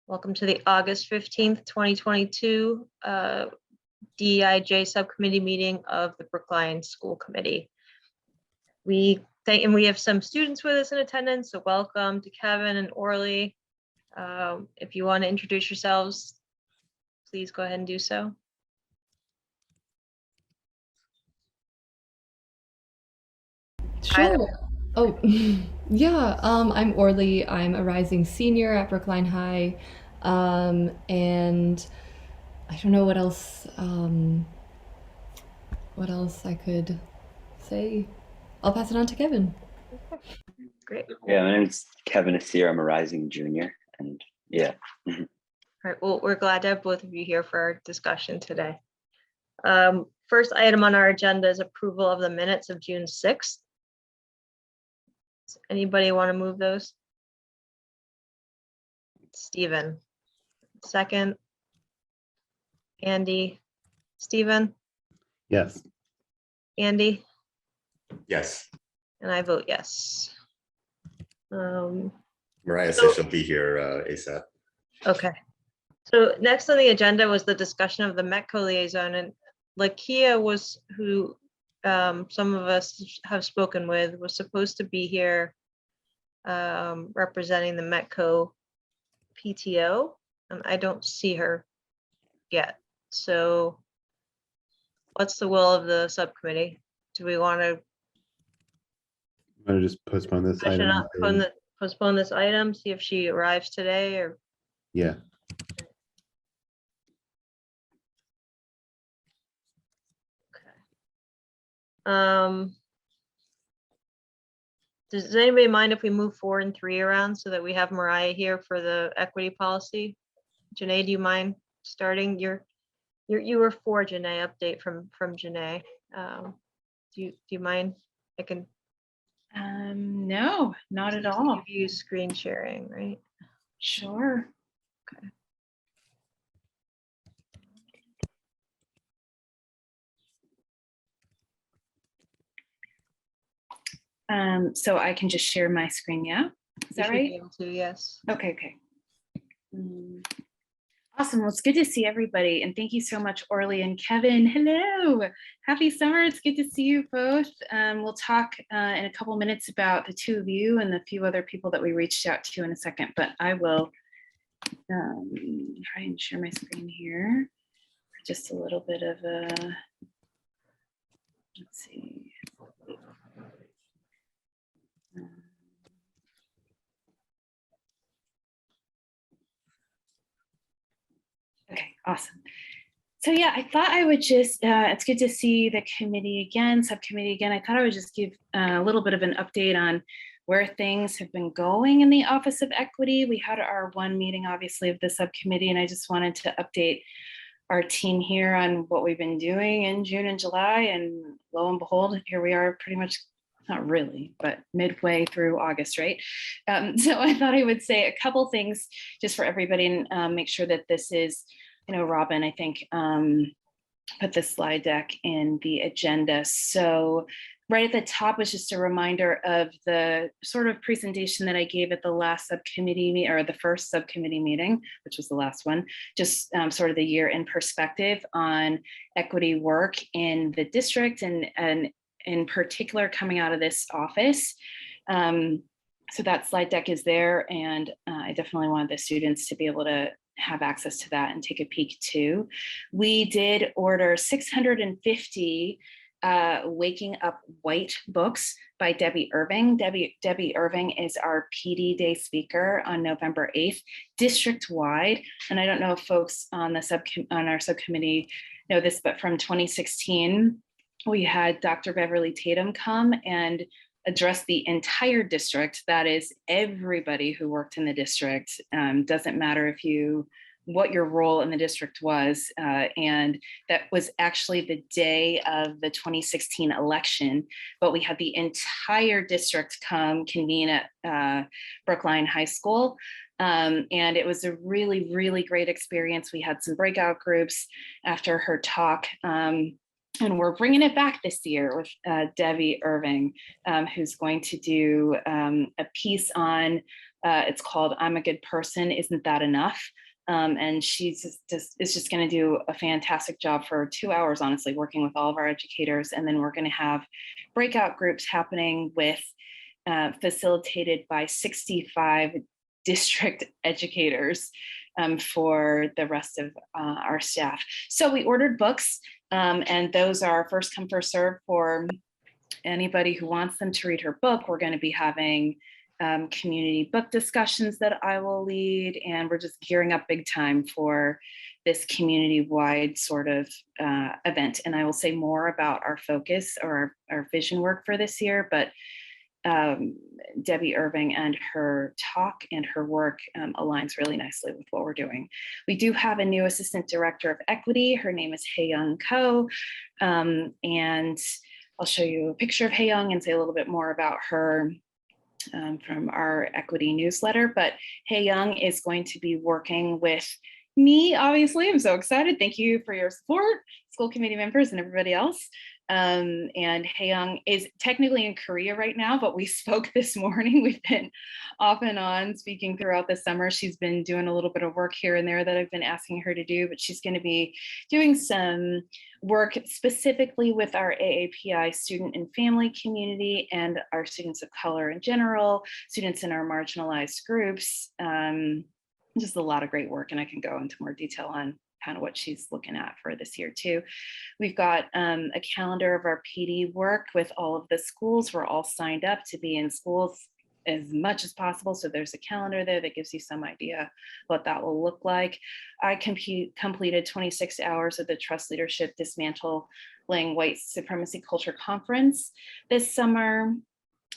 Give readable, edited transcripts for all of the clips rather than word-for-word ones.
Welcome to the August 15th, 2022 DEIJ Subcommittee meeting of the Brookline School Committee. We have some students with us in attendance, so welcome to Kevin and Orly. If you want to introduce yourselves, please go ahead and do so. Sure. Oh, yeah. I'm Orly. I'm a rising senior at Brookline High. And I don't know what else I could say. I'll pass it on to Kevin. Great. Yeah, my name's Kevin Asir. I'm a rising junior, and yeah. All right. Well, we're glad to have both of you here for our discussion today. First item on our agenda is approval of the minutes of June 6th. Does anybody want to move those? Stephen. Second. Andy. Stephen. Yes. Andy. Yes. And I vote yes. Mariah says she'll be here ASAP. Okay. So next on the agenda was the discussion of the Mecca liaison, and Lakia was who some of us have spoken with, was supposed to be here representing the Metco PTO, and I don't see her yet. So what's the will of the subcommittee? Do we want to just postpone this item? Postpone this item, see if she arrives today, or? Yeah. Does anybody mind if we move 4 and 3 around so that we have Mariah here for the equity policy? Janae, do you mind starting? You were for Janae, update from Janae. Do you mind? I can. No, not at all. Use screen sharing, right? Sure. Okay. So I can just share my screen, yeah? Is that right? Be able to, yes. Okay. Awesome. Well, it's good to see everybody. And thank you so much, Orly and Kevin. Hello. Happy summer. It's good to see you both. We'll talk in a couple minutes about the two of you and the few other people that we reached out to in a second, but I will try and share my screen here for just a little bit of a, let's see. Okay, awesome. So yeah, I thought I would just, it's good to see the committee again, subcommittee again. I thought I would just give a little bit of an update on where things have been going in the Office of Equity. We had our one meeting, obviously, of the subcommittee, and I just wanted to update our team here on what we've been doing in June and July. And lo and behold, here we are pretty much, not really, but midway through August, right? So I thought I would say a couple things just for everybody and make sure that this is, Robin, I think, put the slide deck in the agenda. So right at the top was just a reminder of the sort of presentation that I gave at the last subcommittee, or the first subcommittee meeting, which was the last one, just sort of the year in perspective on equity work in the district and in particular coming out of this office. So that slide deck is there, and I definitely wanted the students to be able to have access to that and take a peek too. We did order 650 Waking Up White books by Debbie Irving. Debbie Irving is our PD Day speaker on November 8th, district-wide. And I don't know if folks on our subcommittee know this, but from 2016, we had Dr. Beverly Tatum come and address the entire district. That is everybody who worked in the district. Doesn't matter what your role in the district was. And that was actually the day of the 2016 election, but we had the entire district convene at Brookline High School. And it was a really, really great experience. We had some breakout groups after her talk. And we're bringing it back this year with Debbie Irving, who's going to do a piece on It's called I'm a Good Person, Isn't That Enough? And she's is just going to do a fantastic job for 2 hours, honestly, working with all of our educators. And then we're going to have breakout groups happening with facilitated by 65 district educators for the rest of our staff. So we ordered books, and those are first come, first serve for anybody who wants them to read her book. We're going to be having community book discussions that I will lead, and we're just gearing up big time for this community-wide sort of event. And I will say more about our focus or our vision work for this year, but Debbie Irving and her talk and her work aligns really nicely with what we're doing. We do have a new Assistant Director of Equity. Her name is Hae-Young Ko, and I'll show you a picture of Hae-Young and say a little bit more about her from our equity newsletter. But Hae-Young is going to be working with me, obviously. I'm so excited. Thank you for your support, school committee members and everybody else. And Hae-Young is technically in Korea right now, but we spoke this morning. We've been off and on speaking throughout the summer. She's been doing a little bit of work here and there that I've been asking her to do, but she's going to be doing some work specifically with our AAPI student and family community and our students of color in general, students in our marginalized groups. Just a lot of great work, and I can go into more detail on kind of what she's looking at for this year too. We've got a calendar of our PD work with all of the schools. We're all signed up to be in schools as much as possible. So there's a calendar there that gives you some idea what that will look like. I completed 26 hours of the Trust Leadership Dismantling White Supremacy Culture Conference this summer,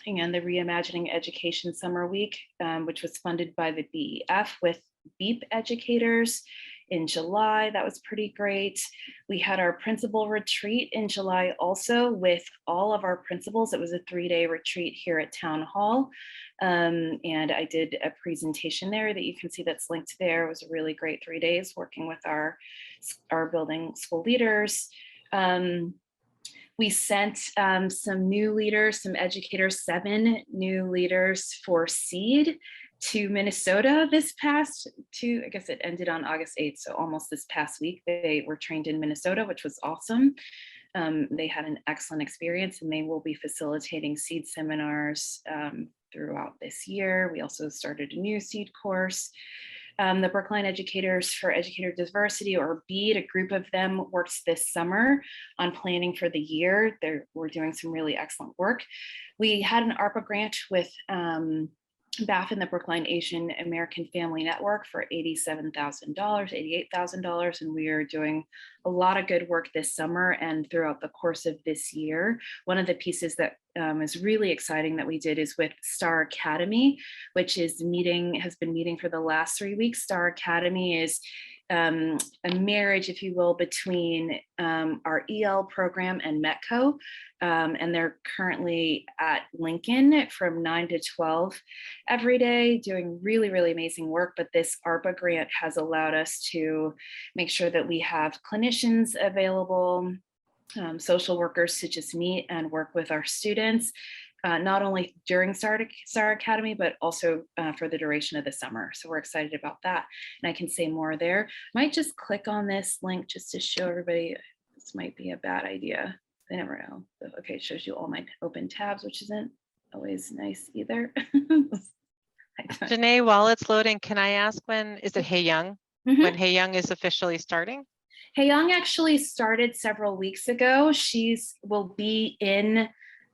and the Reimagining Education Summer Week, which was funded by the BEF with BEEP educators in July. That was pretty great. We had our principal retreat in July also with all of our principals. It was a 3-day retreat here at Town Hall. And I did a presentation there that you can see that's linked there. It was a really great 3 days working with our building school leaders. We sent some new leaders, some educators, 7 new leaders for SEED to Minnesota this past I guess it ended on August 8th, so almost this past week. They were trained in Minnesota, which was awesome. They had an excellent experience, and they will be facilitating SEED seminars throughout this year. We also started a new SEED course. The Brookline Educators for Educator Diversity, or BEAD, a group of them works this summer on planning for the year. We're doing some really excellent work. We had an ARPA grant with BAF and the Brookline Asian American Family Network for $88,000, and we are doing a lot of good work this summer and throughout the course of this year. One of the pieces that is really exciting that we did is with Star Academy, which has been meeting for the last 3 weeks. Star Academy is a marriage, if you will, between our EL program and Mecca. And they're currently at Lincoln from 9 to 12 every day, doing really, really amazing work. But this ARPA grant has allowed us to make sure that we have clinicians available, social workers to just meet and work with our students, not only during Star Academy, but also for the duration of the summer. So we're excited about that. And I can say more there. Might just click on this link just to show everybody. This might be a bad idea. I never know. Okay, it shows you all my open tabs, which isn't always nice either. Janae, while it's loading, can I ask is it Hae-Young? Mhm. When Hae-Young is officially starting? Hae-Young actually started several weeks ago. Will be in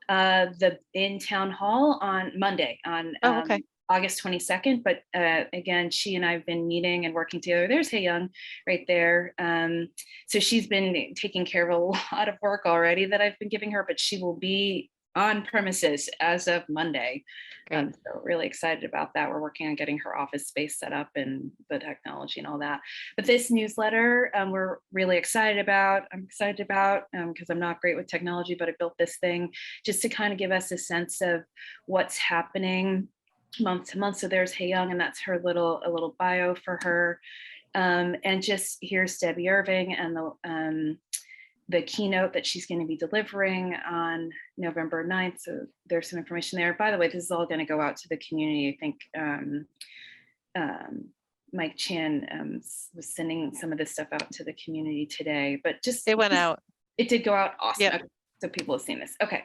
Town Hall on Monday on Okay. August 22nd. But again, she and I have been meeting and working together. There's Hae-Young right there. So she's been taking care of a lot of work already that I've been giving her, but she will be on premises as of Monday. So really excited about that. We're working on getting her office space set up and the technology and all that. But this newsletter, we're really excited about. I'm excited about because I'm not great with technology, but I built this thing just to kind of give us a sense of what's happening month to month. So there's Hae-Young, and that's her a little bio for her. And just here's Debbie Irving and the keynote that she's going to be delivering on November 9th. So there's some information there. By the way, this is all going to go out to the community. I think Mike Chan was sending some of this stuff out to the community today, but just It went out. It did go out. Awesome. Yep. Okay. So people have seen this. Okay.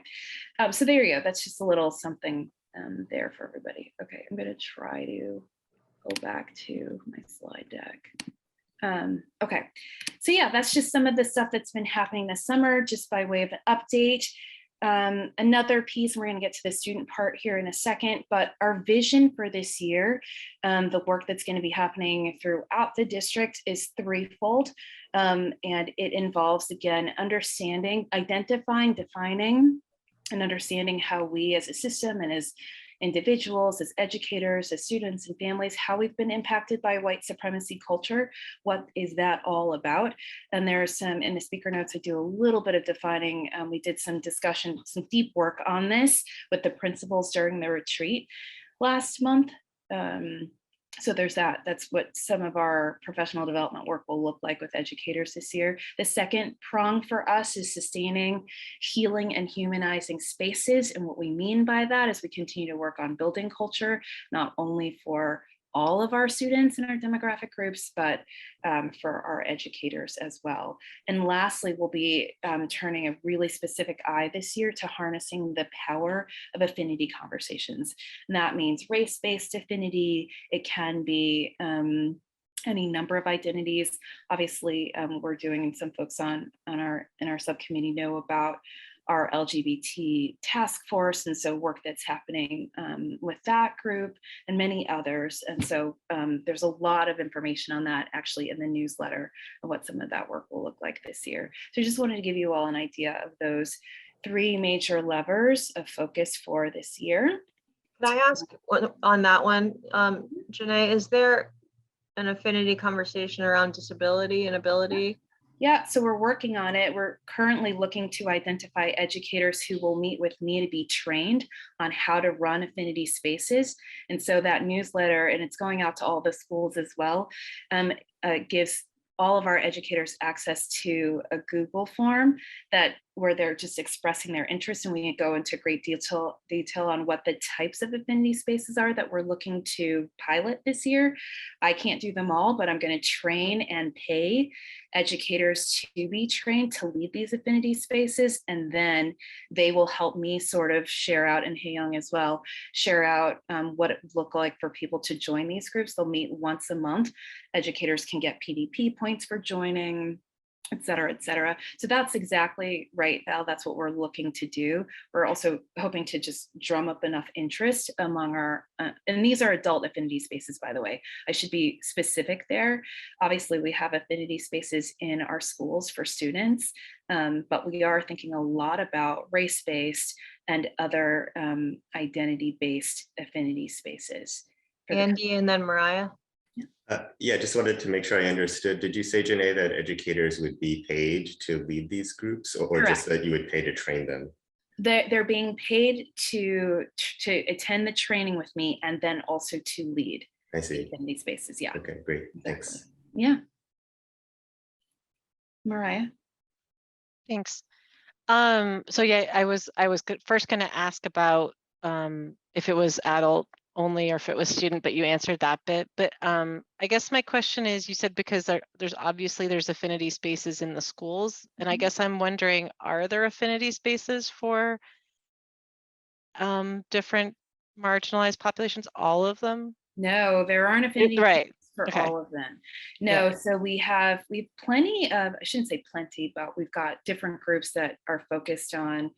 So there you go. That's just a little something there for everybody. Okay. I'm going to try to go back to my slide deck. Okay. So yeah, that's just some of the stuff that's been happening this summer, just by way of an update. Another piece, and we're going to get to the student part here in a second, but our vision for this year, the work that's going to be happening throughout the district is threefold. And it involves, again, understanding, identifying, defining, and understanding how we as a system and as individuals, as educators, as students and families, how we've been impacted by white supremacy culture. What is that all about? And there's some, in the speaker notes, I do a little bit of defining. We did some discussion, some deep work on this with the principals during the retreat last month. So there's that. That's what some of our professional development work will look like with educators this year. The second prong for us is sustaining, healing, and humanizing spaces. And what we mean by that is we continue to work on building culture, not only for all of our students in our demographic groups, but for our educators as well. And lastly, we'll be turning a really specific eye this year to harnessing the power of affinity conversations. And that means race-based affinity. It can be any number of identities. Obviously, we're doing, and some folks in our subcommittee know about our LGBT task force, and so work that's happening with that group and many others. And so there's a lot of information on that actually in the newsletter of what some of that work will look like this year. So I just wanted to give you all an idea of those three major levers of focus for this year. Can I ask on that one, Janae, is there an affinity conversation around disability and ability? Yeah, so we're working on it. We're currently looking to identify educators who will meet with me to be trained on how to run affinity spaces. And so that newsletter, and it's going out to all the schools as well, gives all of our educators access to a Google form where they're just expressing their interest, and we can go into great detail on what the types of affinity spaces are that we're looking to pilot this year. I can't do them all, but I'm going to train and pay educators to be trained to lead these affinity spaces, and then they will help me sort of share out, and Hey Young as well, share out what it would look like for people to join these groups. They'll meet once a month. Educators can get PDP points for joining, et cetera, et cetera. So that's exactly right, Val. That's what we're looking to do. We're also hoping to just drum up enough interest among our, and these are adult affinity spaces, by the way. I should be specific there. Obviously, we have affinity spaces in our schools for students, but we are thinking a lot about race-based and other identity-based affinity spaces. Andy and then Mariah. Yeah, just wanted to make sure I understood. Did you say, Janae, that educators would be paid to lead these groups, or just that you would pay to train them? They're being paid to attend the training with me and then also to lead. I see. In these spaces, yeah. Okay, great. Exactly. Thanks. Yeah. Mariah. Thanks. So yeah, I was first going to ask about if it was adult only or if it was student, but you answered that bit. But I guess my question is, you said because there's affinity spaces in the schools, and I guess I'm wondering, are there affinity spaces for different marginalized populations, all of them? No, there aren't affinity spaces for Okay. all of them. No, Yeah. so we have plenty of, I shouldn't say plenty, but we've got different groups that are focused on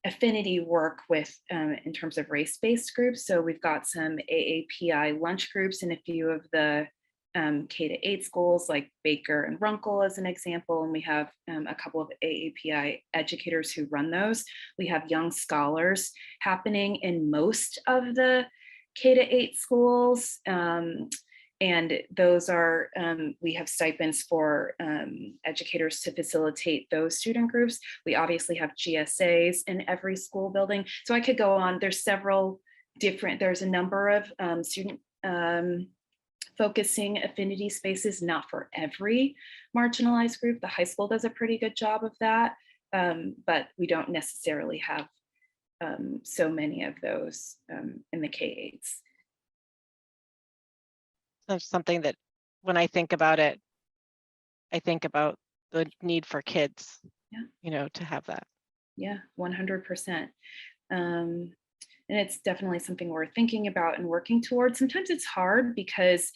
affinity work with in terms of race-based groups. So we've got some AAPI lunch groups in a few of the K-8 schools like Baker and Runkle as an example, and we have a couple of AAPI educators who run those. We have young scholars happening in most of the K-8 schools. And those are, we have stipends for educators to facilitate those student groups. We obviously have GSAs in every school building. So I could go on, there's several different, there's a number of student focusing affinity spaces, not for every marginalized group. The high school does a pretty good job of that, but we don't necessarily have so many of those in the K-8s. That's something that when I think about it, I think about the need for kids, Yeah. you know, to have that. Yeah, 100%. And it's definitely something we're thinking about and working towards. Sometimes it's hard because,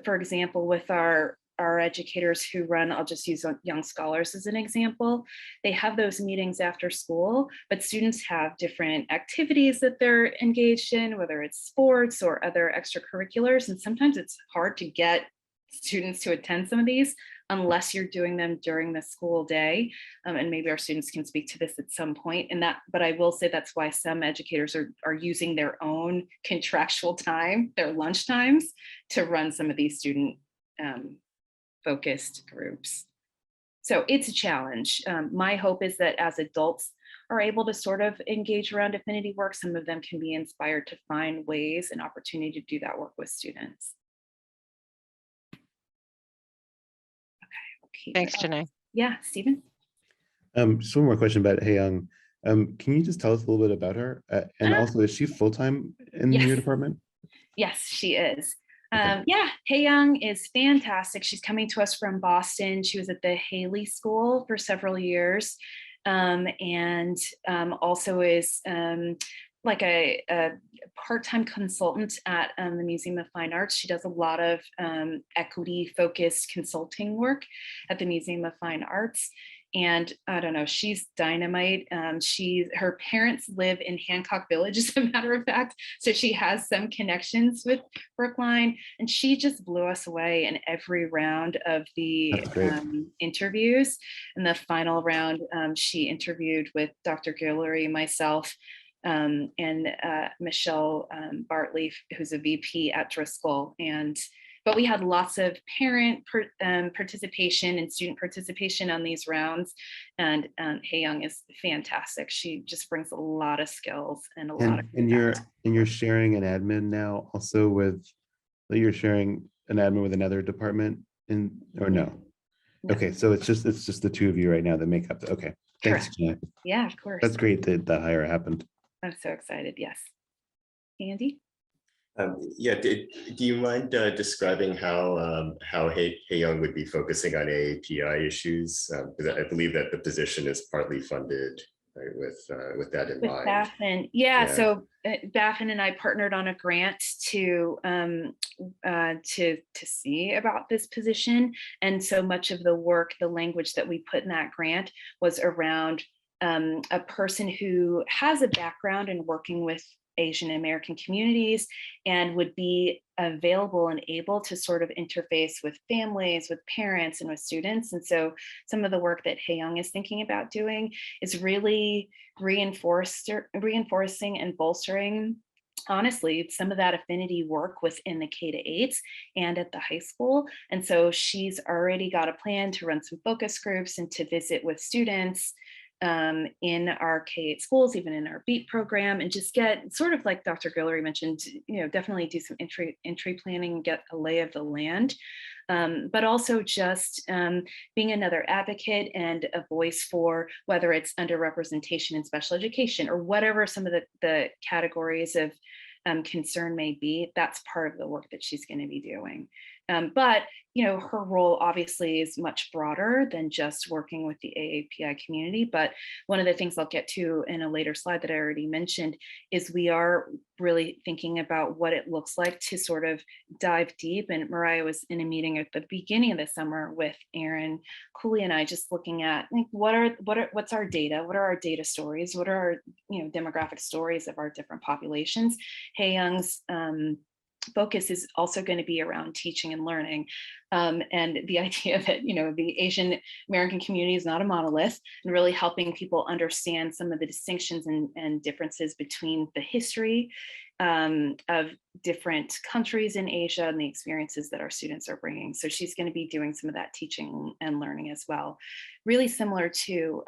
for example, with our educators who run, I'll just use Young Scholars as an example, they have those meetings after school, but students have different activities that they're engaged in, whether it's sports or other extracurriculars. And sometimes it's hard to get students to attend some of these unless you're doing them during the school day. And maybe our students can speak to this at some point. But I will say that's why some educators are using their own contractual time, their lunch times, to run some of these student focused groups. So it's a challenge. My hope is that as adults are able to sort of engage around affinity work, some of them can be inspired to find ways and opportunity to do that work with students. Okay. Thanks, Janae. Yeah, Stephen? Just one more question about Hae-young. Can you just tell us a little bit about her? And also, is she full-time in Yes. your department? Yes, she is. Okay. Yeah, Hae-young is fantastic. She's coming to us from Boston. She was at the Haley School for several years, and also is like a part-time consultant at the Museum of Fine Arts. She does a lot of equity-focused consulting work at the Museum of Fine Arts. And I don't know, she's dynamite. Her parents live in Hancock Village, as a matter of fact. So she has some connections with Brookline, and she just blew us away in every round of the interviews. In the final round, she interviewed with Dr. Guillory, myself, and Michelle Bartley, who's a VP at Driscoll. But we had lots of parent participation and student participation on these rounds. And Hae-young is fantastic. She just brings a lot of skills and a lot of. And you're sharing an admin now also with, you're sharing an admin with another department or no? No. Okay, so it's just the two of you right now that make up okay. Thanks, Janae. Yeah, of course. That's great that the hire happened. I'm so excited. Yes. Andy? Yeah, do you mind describing how Hae-young would be focusing on AAPI issues? Because I believe that the position is partly funded, right, with that in mind. Baffin, yeah. So Baffin and I partnered on a grant to see about this position, and so much of the work, the language that we put in that grant was around a person who has a background in working with Asian American communities and would be available and able to sort of interface with families, with parents, and with students. And so some of the work that Hae-young is thinking about doing is really reinforcing and bolstering, honestly, some of that affinity work within the K-8s and at the high school. And so she's already got a plan to run some focus groups and to visit with students in our K-8 schools, even in our BEAT program, and just get sort of like Dr. Guillory mentioned, definitely do some entry planning, get a lay of the land, but also just being another advocate and a voice for whether it's underrepresentation in special education or whatever some of the categories of concern may be. That's part of the work that she's going to be doing. But her role obviously is much broader than just working with the AAPI community. But one of the things I'll get to in a later slide that I already mentioned is we are really thinking about what it looks like to sort of dive deep. And Mariah was in a meeting at the beginning of the summer with Aaron Cooley and I, just looking at like what's our data? What are our data stories? What are our demographic stories of our different populations? Hae-young's focus is also going to be around teaching and learning, and the idea that the Asian American community is not a monolith, and really helping people understand some of the distinctions and differences between the history of different countries in Asia and the experiences that our students are bringing. So she's going to be doing some of that teaching and learning as well, really similar to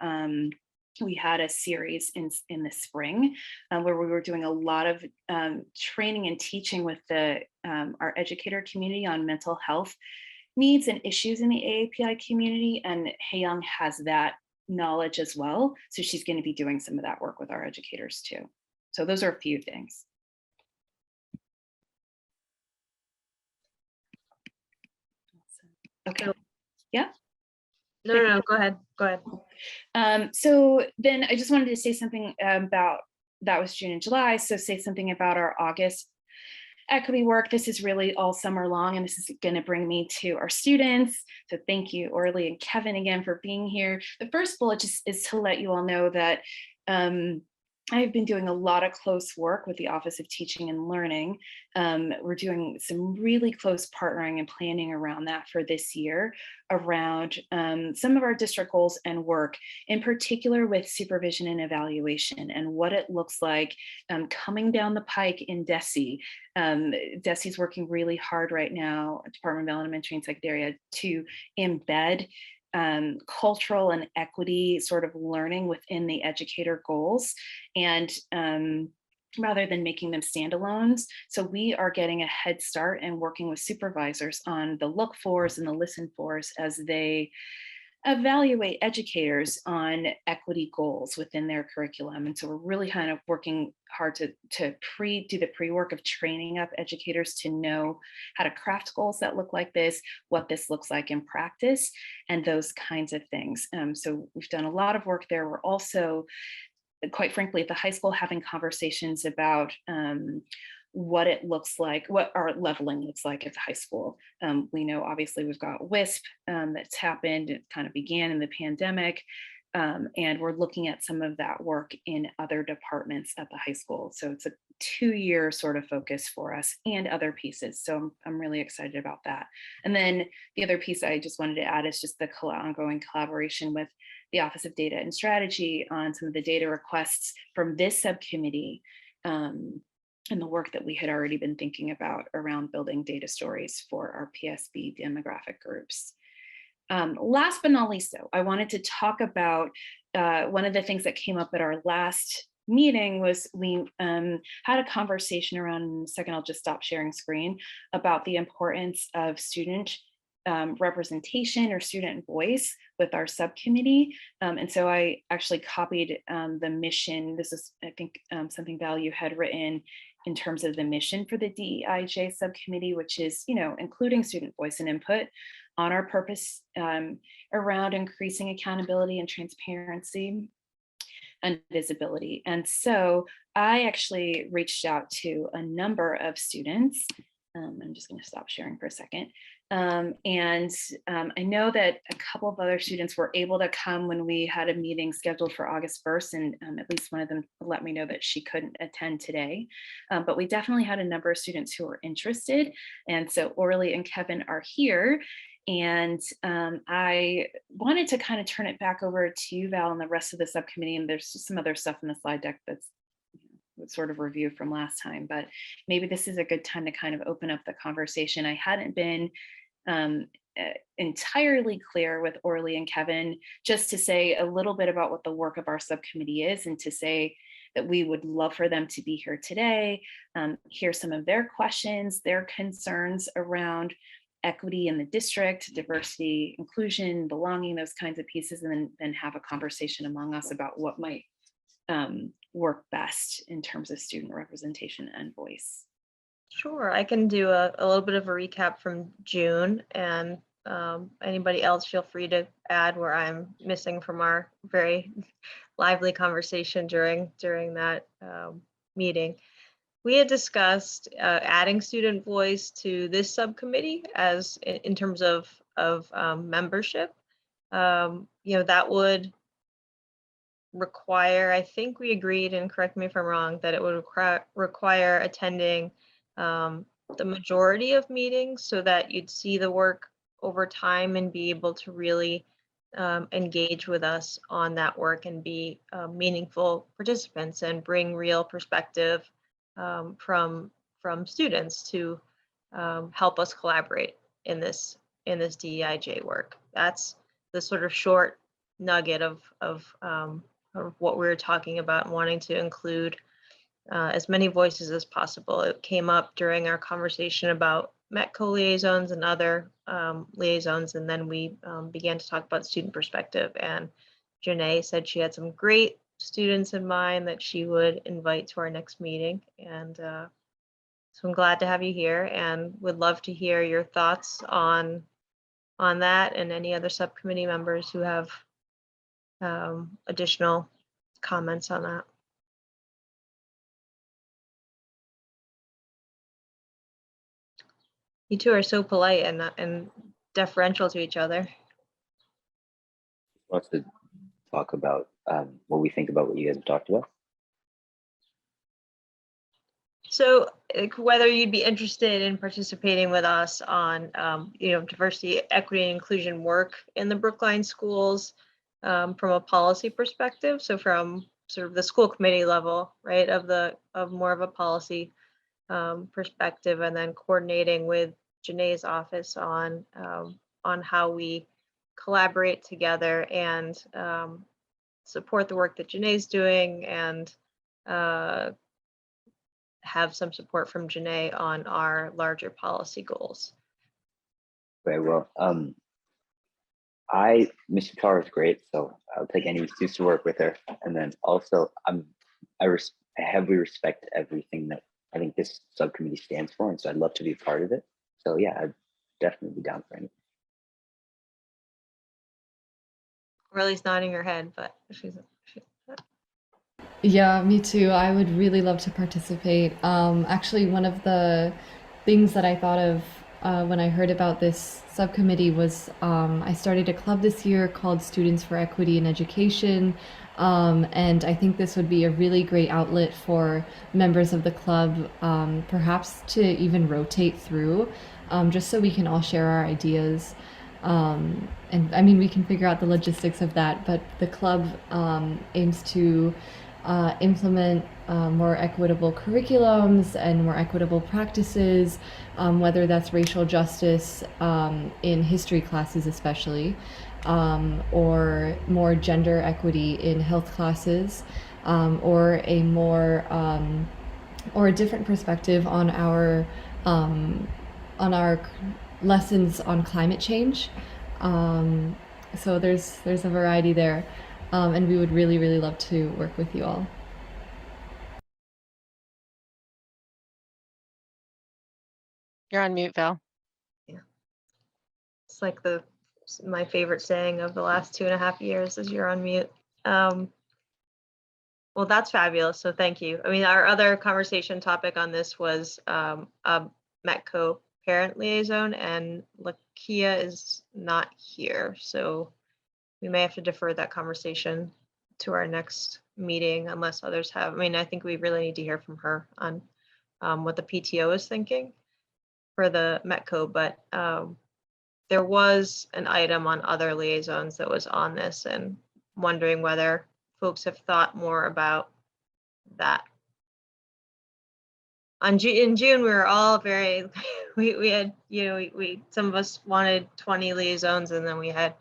we had a series in the spring where we were doing a lot of training and teaching with our educator community on mental health needs and issues in the AAPI community. And Hae-young has that knowledge as well. So she's going to be doing some of that work with our educators too. So those are a few things. Okay. Yeah. No, go ahead. So then I just wanted to say something about, that was June and July. So say something about our August equity work. This is really all summer long, and this is going to bring me to our students. So thank you, Orly and Kevin, again for being here. The first bullet just is to let you all know that I've been doing a lot of close work with the Office of Teaching and Learning. We're doing some really close partnering and planning around that for this year, around some of our district goals and work, in particular with supervision and evaluation and what it looks like coming down the pike in DESE. DESE's working really hard right now, Department of Elementary and Secondary, to embed cultural and equity sort of learning within the educator goals, and rather than making them standalones. So we are getting a head start and working with supervisors on the look fors and the listen fors as they evaluate educators on equity goals within their curriculum. And so we're really kind of working hard to do the pre-work of training up educators to know how to craft goals that look like this, what this looks like in practice, and those kinds of things. So we've done a lot of work there. We're also, quite frankly, at the high school, having conversations about what it looks like, what our leveling looks like at the high school. We know obviously we've got WISP that's happened, it kind of began in the pandemic, and we're looking at some of that work in other departments at the high school. So it's a 2-year sort of focus for us and other pieces. So I'm really excited about that. And then the other piece I just wanted to add is just the ongoing collaboration with the Office of Data and Strategy on some of the data requests from this subcommittee, and the work that we had already been thinking about around building data stories for our PSB demographic groups. Last but not least, though, I wanted to talk about one of the things that came up at our last meeting was we had a conversation around, in a second I'll just stop sharing screen, about the importance of student representation or student voice with our subcommittee. And so I actually copied the mission. This is, I think, something Val you had written in terms of the mission for the DEIJ subcommittee, which is, including student voice and input on our purpose around increasing accountability and transparency and visibility. And so I actually reached out to a number of students. I'm just going to stop sharing for a second. I know that a couple of other students were able to come when we had a meeting scheduled for August 1st, and at least one of them let me know that she couldn't attend today. But we definitely had a number of students who were interested. And so Orly and Kevin are here. And I wanted to kind of turn it back over to you, Val, and the rest of the subcommittee. And there's just some other stuff in the slide deck that's sort of review from last time, but maybe this is a good time to kind of open up the conversation. I hadn't been entirely clear with Orly and Kevin, just to say a little bit about what the work of our subcommittee is, and to say that we would love for them to be here today, hear some of their questions, their concerns around equity in the district, diversity, inclusion, belonging, those kinds of pieces, and then have a conversation among us about what might work best in terms of student representation and voice. Sure, I can do a little bit of a recap from June, and anybody else feel free to add where I'm missing from our very lively conversation during that meeting. We had discussed adding student voice to this subcommittee as in terms of membership. That would require, I think we agreed, and correct me if I'm wrong, that it would require attending the majority of meetings so that you'd see the work over time and be able to really engage with us on that work and be meaningful participants and bring real perspective from students to help us collaborate in this DEIJ work. That's the sort of short nugget of of what we were talking about and wanting to include as many voices as possible. It came up during our conversation about Mecca liaisons and other liaisons, and then we began to talk about student perspective. And Janae said she had some great students in mind that she would invite to our next meeting. And so I'm glad to have you here and would love to hear your thoughts on that and any other subcommittee members who have additional comments on that. You two are so polite and deferential to each other. Wants to talk about what we think about what you guys have talked about. So whether you'd be interested in participating with us on, diversity, equity, and inclusion work in the Brookline schools from a policy perspective. So from sort of the school committee level, right, of more of a policy perspective, and then coordinating with Janae's office on how we collaborate together and support the work that Janae's doing and have some support from Janae on our larger policy goals. Very well. Mr. Tar is great, so I'll take any excuse to work with her. And then also, I heavily respect everything that I think this subcommittee stands for, and so I'd love to be a part of it. So yeah, I'd definitely be down for anything. Riley's nodding her head, but she's Yeah, me too. I would really love to participate. Actually, one of the things that I thought of when I heard about this subcommittee was I started a club this year called Students for Equity in Education. And I think this would be a really great outlet for members of the club, perhaps to even rotate through, just so we can all share our ideas. And I mean, we can figure out the logistics of that, but the club aims to implement more equitable curriculums and more equitable practices, whether that's racial justice in history classes especially, or more gender equity in health classes, or a more or a different perspective on our lessons on climate change. So there's a variety there. And we would really, really love to work with you all. You're on mute, Val. It's like my favorite saying of the last 2.5 years is you're on mute. Well, that's fabulous. So thank you. I mean, our other conversation topic on this was a Metco parent liaison, and Lakia is not here. So we may have to defer that conversation to our next meeting unless others have. I mean, I think we really need to hear from her on what the PTO is thinking for the Metco, but there was an item on other liaisons that was on this, and wondering whether folks have thought more about that. In June, we were all very, we had, we some of us wanted 20 liaisons, and then we had,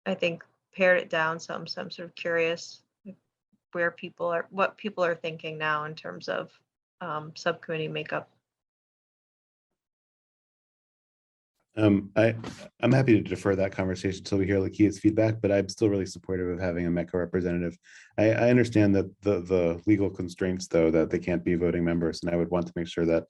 I think, pared it down some. So I'm sort of curious what people are thinking now in terms of subcommittee makeup. I'm happy to defer that conversation until we hear Lakia's feedback, but I'm still really supportive of having a Mecca representative. I understand that the legal constraints, though, that they can't be voting members, and I would want to make sure that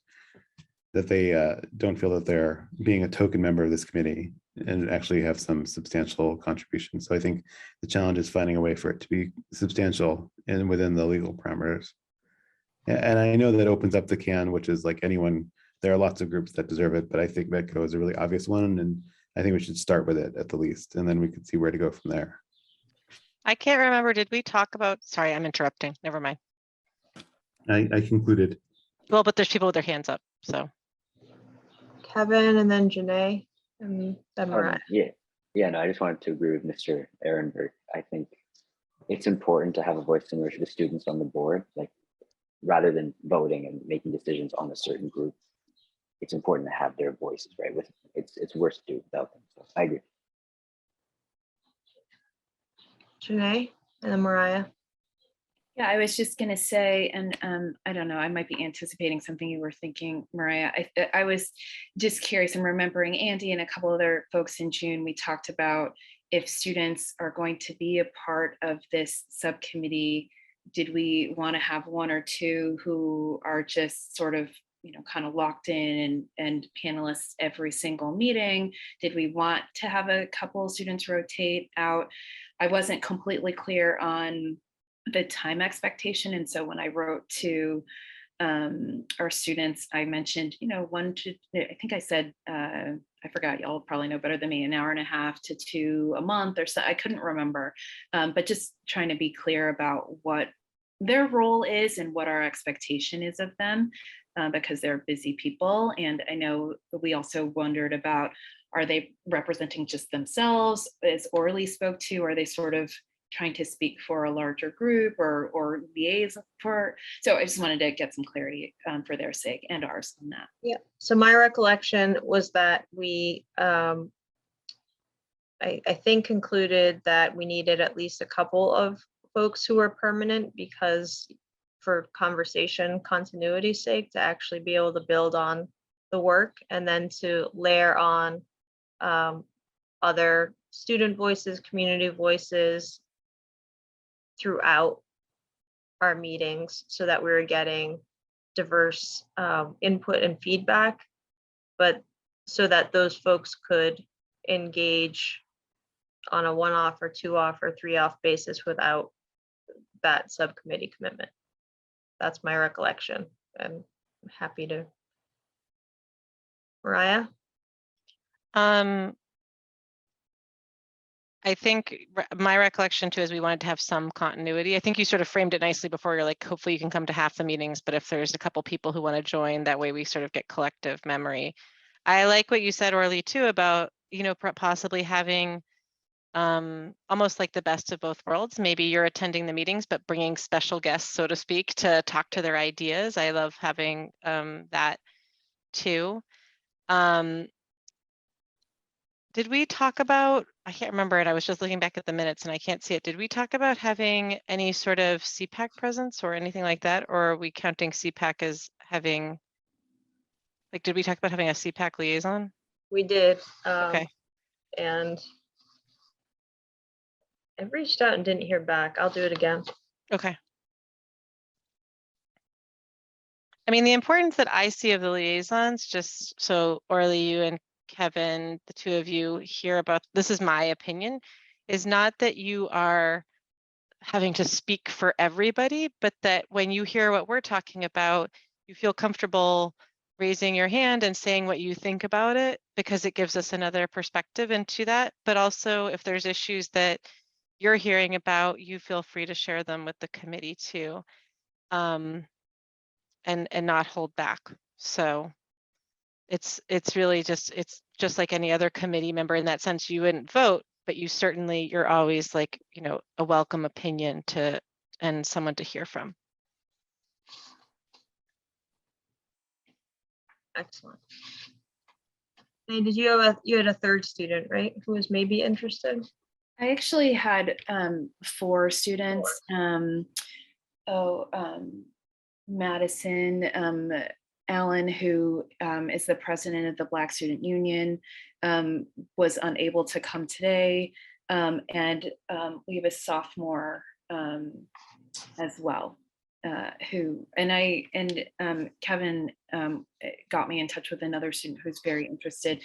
they don't feel that they're being a token member of this committee and actually have some substantial contribution. So I think the challenge is finding a way for it to be substantial and within the legal parameters. And I know that opens up the can, which is like anyone. There are lots of groups that deserve it, but I think Metco is a really obvious one, and I think we should start with it at the least, and then we could see where to go from there. I can't remember, did we talk about, sorry, I'm interrupting, never mind. I concluded. Well, but there's people with their hands up, so. Kevin and then Janae and then Mariah. No, I just wanted to agree with Mr. Ehrenberg. I think it's important to have a voice similar to the students on the board, like rather than voting and making decisions on a certain group. It's important to have their voices, right? It's worse to do without them. So I agree. Janae? And then Mariah. Yeah, I was just gonna say, and I don't know, I might be anticipating something you were thinking, Mariah. I was just curious. I'm remembering Andy and a couple other folks in June, we talked about if students are going to be a part of this subcommittee, did we want to have one or two who are just sort of, you know, kind of locked in and panelists every single meeting? Did we want to have a couple students rotate out? I wasn't completely clear on the time expectation. And so when I wrote to our students, I mentioned, you know, I think I said, I forgot, y'all probably know better than me, an hour and a half to 2 a month or so. I couldn't remember, but just trying to be clear about what their role is and what our expectation is of them, because they're busy people. And I know we also wondered about, are they representing just themselves, as Orly spoke to? Are they sort of trying to speak for a larger group or liaison for? So I just wanted to get some clarity for their sake and ours on that. Yeah. So my recollection was that we, I think concluded that we needed at least a couple of folks who were permanent, because for conversation continuity's sake, to actually be able to build on the work, and then to layer on other student voices, community voices throughout our meetings, so that we were getting diverse input and feedback, but so that those folks could engage on a 1-off or 2-off or 3-off basis without that subcommittee commitment. That's my recollection. I'm happy to. Mariah? I think my recollection too is we wanted to have some continuity. I think you sort of framed it nicely before. You're like, hopefully you can come to half the meetings, but if there's a couple people who want to join, that way we sort of get collective memory. I like what you said, Orly, too, about, you know, possibly having almost like the best of both worlds. Maybe you're attending the meetings, but bringing special guests, so to speak, to talk to their ideas. I love having that too. Did we talk about, I can't remember it, I was just looking back at the minutes and I can't see it. Did we talk about having any sort of CPAC presence or anything like that? Or are we counting CPAC as having, like, did we talk about having a CPAC liaison? We did. Okay. And I reached out and didn't hear back. I'll do it again. Okay. I mean, the importance that I see of the liaisons, just so Orly, you and Kevin, the two of you hear about, this is my opinion, is not that you are having to speak for everybody, but that when you hear what we're talking about, you feel comfortable raising your hand and saying what you think about it, because it gives us another perspective into that. But also, if there's issues that you're hearing about, you feel free to share them with the committee too, and not hold back. So it's really just, it's just like any other committee member in that sense. You wouldn't vote, but you certainly, you're always like, you know, a welcome opinion to, and someone to hear from. Excellent. Hey, did you have you had a third student, right, who was maybe interested? I actually had 4 students. Madison Allen, who is the president of the Black Student Union, was unable to come today. And we have a sophomore as well, who, and Kevin got me in touch with another student who's very interested.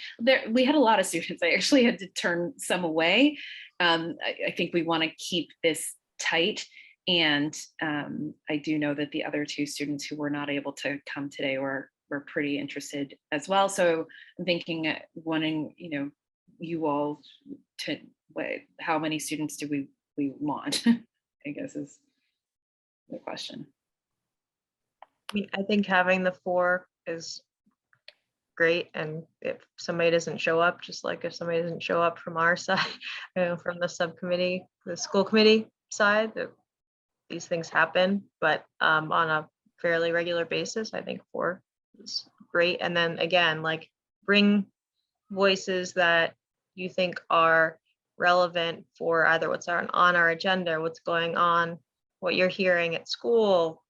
We had a lot of students. I actually had to turn some away. I think we want to keep this tight. And I do know that the other 2 students who were not able to come today were pretty interested as well. So I'm thinking, wanting, you know, you all to, how many students do we want? I guess is the question. I mean, I think having the 4 is great. And if somebody doesn't show up, just like if somebody doesn't show up from our side, you know, from the subcommittee, the school committee side, these things happen, but on a fairly regular basis, I think 4 is great. And then again, like, bring voices that you think are relevant for either what's on our agenda, what's going on, what you're hearing at school,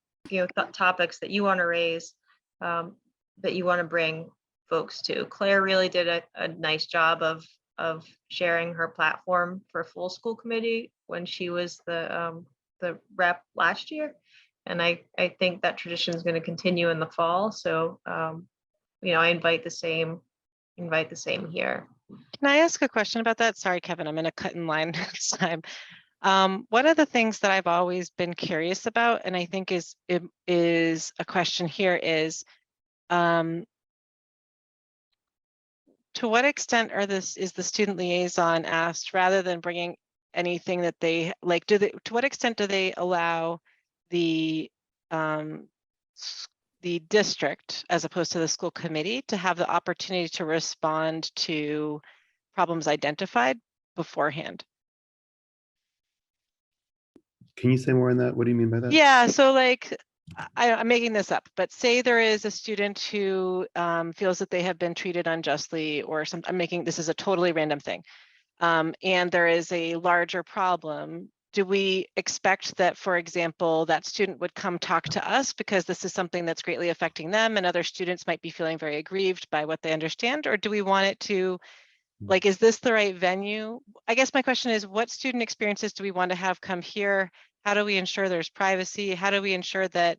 topics that you want to raise, that you want to bring folks to. Claire really did a nice job of sharing her platform for full school committee when she was the rep last year. And I think that tradition is going to continue in the fall. So, I invite the same here. Can I ask a question about that? Sorry, Kevin, I'm going to cut in line next time. One of the things that I've always been curious about, and I think is a question here, is to what extent is the student liaison asked, rather than bringing anything that they like, to what extent do they allow the district, as opposed to the school committee, to have the opportunity to respond to problems identified beforehand? Can you say more on that? What do you mean by that? Yeah, so like, I'm making this up, but say there is a student who feels that they have been treated unjustly or something. This is a totally random thing. And there is a larger problem. Do we expect that, for example, that student would come talk to us because this is something that's greatly affecting them and other students might be feeling very aggrieved by what they understand? Or do we want it to, like, is this the right venue? I guess my question is, what student experiences do we want to have come here? How do we ensure there's privacy? How do we ensure that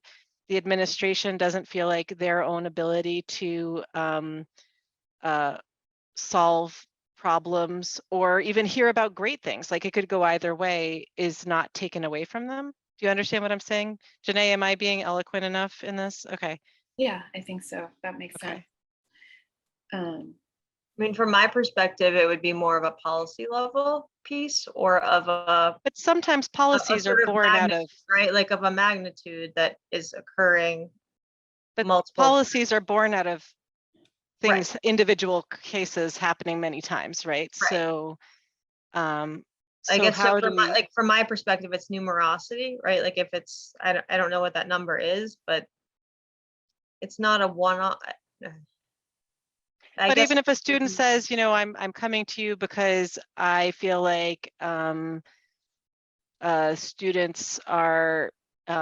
the administration doesn't feel like their own ability to solve problems or even hear about great things, like it could go either way, is not taken away from them? Do you understand what I'm saying? Janae, am I being eloquent enough in this? Okay. Yeah, I think so. That makes sense. I mean, from my perspective, it would be more of a policy level piece, or of a. But sometimes policies are born out of, right, like of a magnitude that is occurring. But multiple policies are born out of things, right. Individual cases happening many times, right? Right. So, I guess how so do we? from my perspective, it's numerosity, right? Like if it's, I don't know what that number is, but it's not a one-off. But even if a student says, I'm coming to you because I feel like students are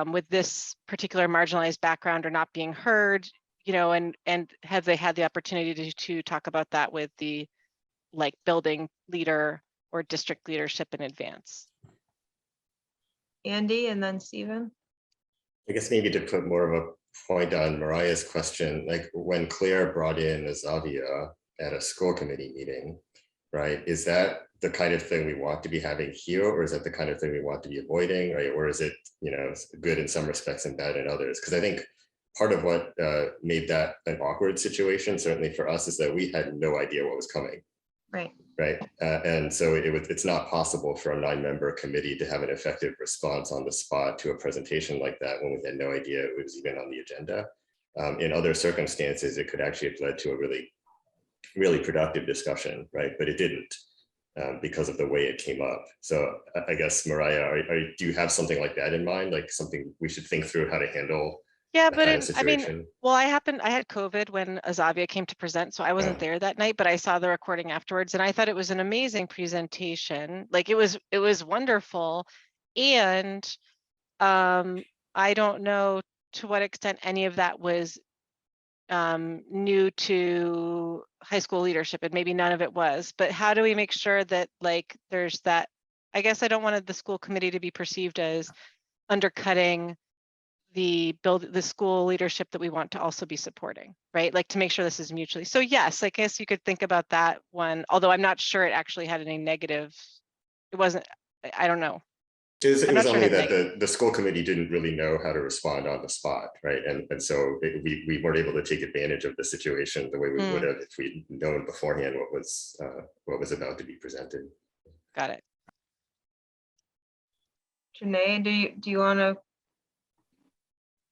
with this particular marginalized background are not being heard, and have they had the opportunity to talk about that with the building leader or district leadership in advance? Andy, and then Stephen. I guess maybe to put more of a point on Mariah's question, like when Claire brought in Azavia at a school committee meeting, right? Is that the kind of thing we want to be having here, or is that the kind of thing we want to be avoiding, right? Or is it, good in some respects and bad in others? Because I think part of what made that an awkward situation, certainly for us, is that we had no idea what was coming. Right. Right. And so it's not possible for a 9-member committee to have an effective response on the spot to a presentation like that when we had no idea it was even on the agenda. In other circumstances, it could actually have led to a really, really productive discussion, right? But it didn't because of the way it came up. So I guess, Mariah, do you have something like that in mind? Like something we should think through how to handle? Yeah, but well, I had COVID when Azavia came to present, so I wasn't there that night, but I saw the recording afterwards, and I thought it was an amazing presentation. Like it was wonderful. And I don't know to what extent any of that was new to high school leadership, and maybe none of it was, but how do we make sure that there's that? I guess I don't want the school committee to be perceived as undercutting the school leadership that we want to also be supporting, right? Like to make sure this is mutually. So yes, I guess you could think about that one, although I'm not sure it actually had any negative. It wasn't, I don't know. It was only that the school committee didn't really know how to respond on the spot, right? And so we weren't able to take advantage of the situation the way we would have if we'd known beforehand what was about to be presented. Got it. Janae, do you want to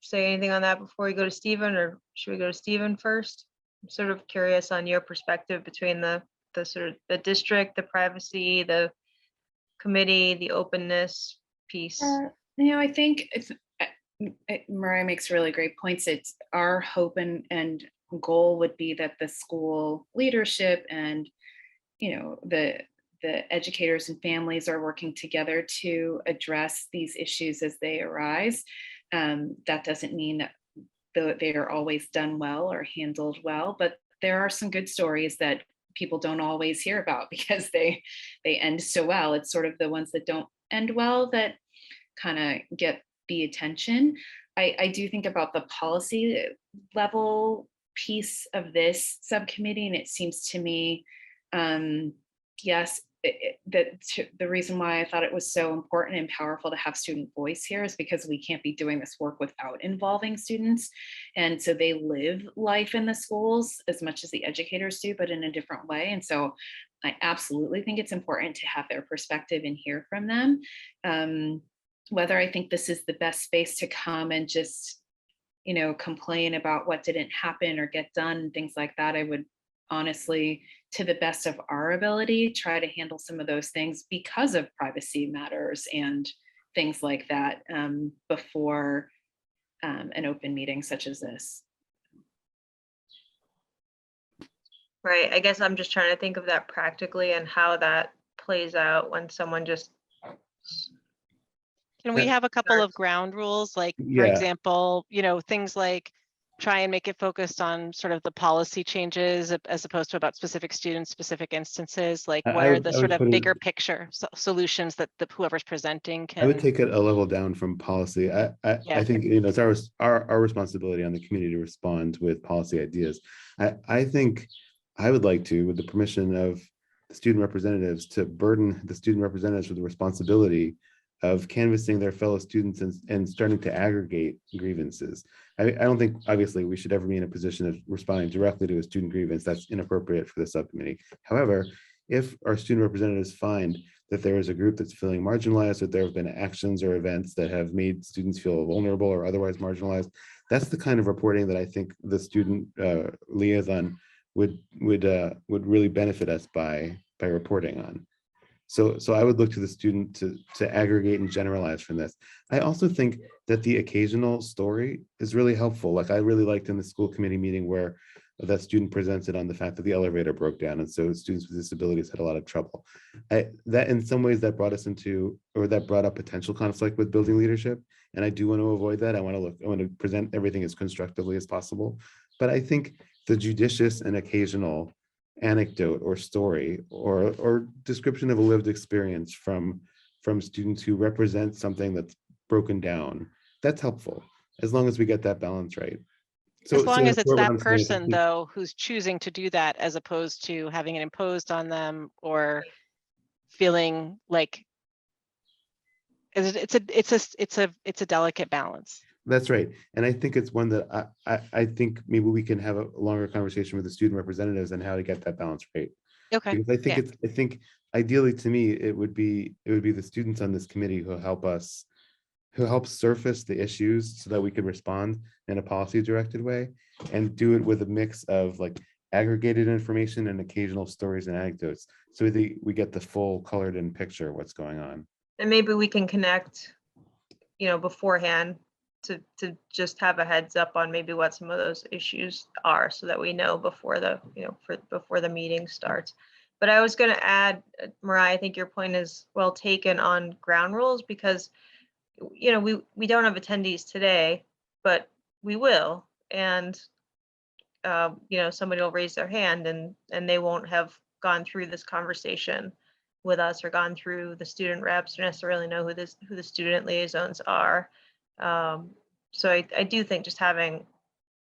say anything on that before we go to Stephen, or should we go to Stephen first? I'm sort of curious on your perspective between the sort of the district, the privacy, the committee, the openness piece. I think Mariah makes really great points. It's our hope and goal would be that the school leadership and the the educators and families are working together to address these issues as they arise. That doesn't mean that they are always done well or handled well, but there are some good stories that people don't always hear about because they end so well. It's sort of the ones that don't end well that kind of get the attention. I do think about the policy level piece of this subcommittee, and it seems to me, yes, the reason why I thought it was so important and powerful to have student voice here is because we can't be doing this work without involving students. And so they live life in the schools as much as the educators do, but in a different way. And so I absolutely think it's important to have their perspective and hear from them. Whether I think this is the best space to come and just, you know, complain about what didn't happen or get done and things like that, I would honestly, to the best of our ability, try to handle some of those things because of privacy matters and things like that before an open meeting such as this. Right. I guess I'm just trying to think of that practically and how that plays out when someone just. Can we have a couple of ground rules, like, for Yeah. example, you know, things like try and make it focused on sort of the policy changes as opposed to about specific students, specific instances, like what are the I sort would of put it, bigger picture solutions that whoever's presenting I would can, take it a level down from policy. I Yeah. think, you know, it's our responsibility on the community to respond with policy ideas. I think I would like to, with the permission of the student representatives, to burden the student representatives with the responsibility of canvassing their fellow students and starting to aggregate grievances. I don't think, obviously, we should ever be in a position of responding directly to a student grievance. That's inappropriate for the subcommittee. However, if our student representatives find that there is a group that's feeling marginalized, that there have been actions or events that have made students feel vulnerable or otherwise marginalized, that's the kind of reporting that I think the student liaison would really benefit us by reporting on. So I would look to the student to aggregate and generalize from this. I also think that the occasional story is really helpful. Like I really liked in the school committee meeting where that student presented on the fact that the elevator broke down, and so students with disabilities had a lot of trouble. That in some ways that brought us into, or that brought up potential conflict with building leadership, and I do want to avoid that. I want to present everything as constructively as possible. But I think the judicious and occasional anecdote or story or description of a lived experience from students who represent something that's broken down, that's helpful, as long as we get that balance right. So as long as it's what that I'm saying is, person though, who's choosing to do that as opposed to having it imposed on them or feeling like it's a delicate balance. that's right. And I think it's one that I think maybe we can have a longer conversation with the student representatives on how to get that balance right. Okay. Because I think Yeah. I think ideally to me, it would be the students on this committee who help surface the issues so that we can respond in a policy directed way and do it with a mix of like aggregated information and occasional stories and anecdotes. So we get the full colored in picture of what's going on. And maybe we can connect, you know, beforehand to just have a heads up on maybe what some of those issues are so that we know before the, you know, before the meeting starts. But I was going to add, Mariah, I think your point is well taken on ground rules because, you know, we don't have attendees today, but we will. And, you know, somebody will raise their hand and they won't have gone through this conversation with us or gone through the student reps or necessarily know who the student liaisons are. So I do think just having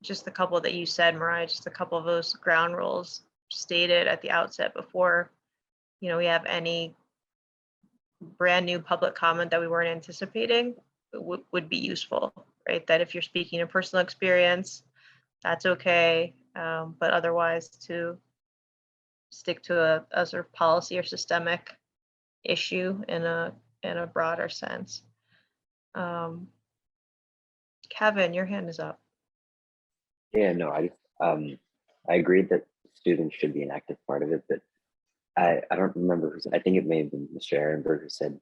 just a couple that you said, Mariah, just a couple of those ground rules stated at the outset before, you know, we have any brand new public comment that we weren't anticipating would be useful, right? That if you're speaking a personal experience, that's okay. But otherwise to stick to a sort of policy or systemic issue in a broader sense. Kevin, your hand is up. Yeah, no, I agree that students should be an active part of it, but I don't remember who said, I think it may have been Mr. Ehrenberg who said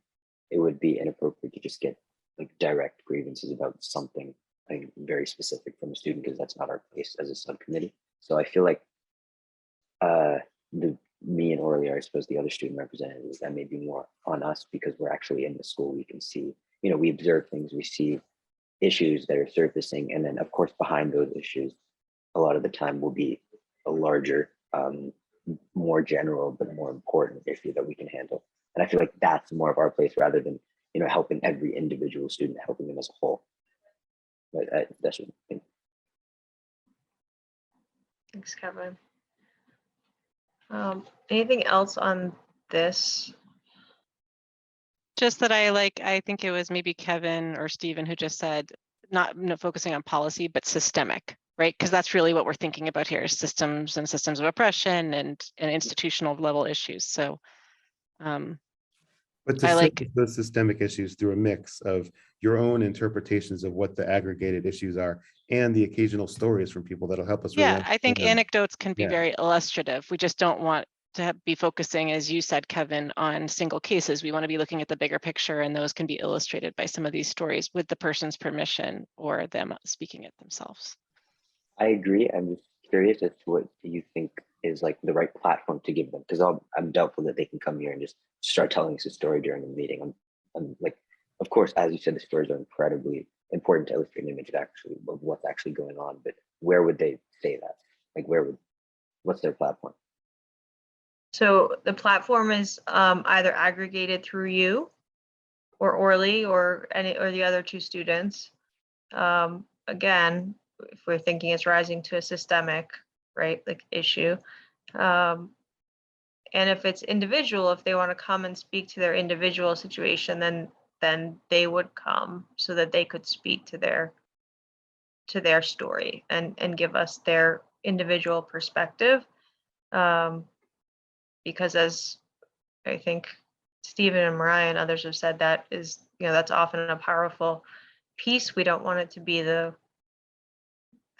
it would be inappropriate to just get like direct grievances about something like very specific from a student because that's not our place as a subcommittee. So I feel like the me and Orly are, I suppose, the other student representatives, that may be more on us because we're actually in the school. We can see, we observe things, we see issues that are surfacing. And then of course, behind those issues, a lot of the time will be a larger, more general, but more important issue that we can handle. And I feel like that's more of our place rather than, helping every individual student, helping them as a whole. But that's what I think. Thanks, Kevin. Anything else on this? Just that I think it was maybe Kevin or Stephen who just said, not focusing on policy, but systemic, right? Because that's really what we're thinking about here, is systems and systems of oppression and institutional level issues. So But to I like, surface those systemic issues through a mix of your own interpretations of what the aggregated issues are and the occasional stories from people that'll help us. yeah, really I think understand. anecdotes can be Yeah. very illustrative. We just don't want to be focusing, as you said, Kevin, on single cases. We want to be looking at the bigger picture, and those can be illustrated by some of these stories with the person's permission or them speaking it themselves. I agree. I'm just curious as to what you think is like the right platform to give them, because I'm doubtful that they can come here and just start telling us a story during a meeting. I'm like, of course, as you said, the stories are incredibly important to illustrate an image of what's actually going on. But where would they say that? Like, what's their platform? So the platform is either aggregated through you or Orly or the other two students. Again, if we're thinking it's rising to a systemic, right, like issue. And if it's individual, if they want to come and speak to their individual situation, then they would come so that they could speak to their story and give us their individual perspective. Because as I think Stephen and Mariah and others have said, that is, that's often a powerful piece. We don't want it to be the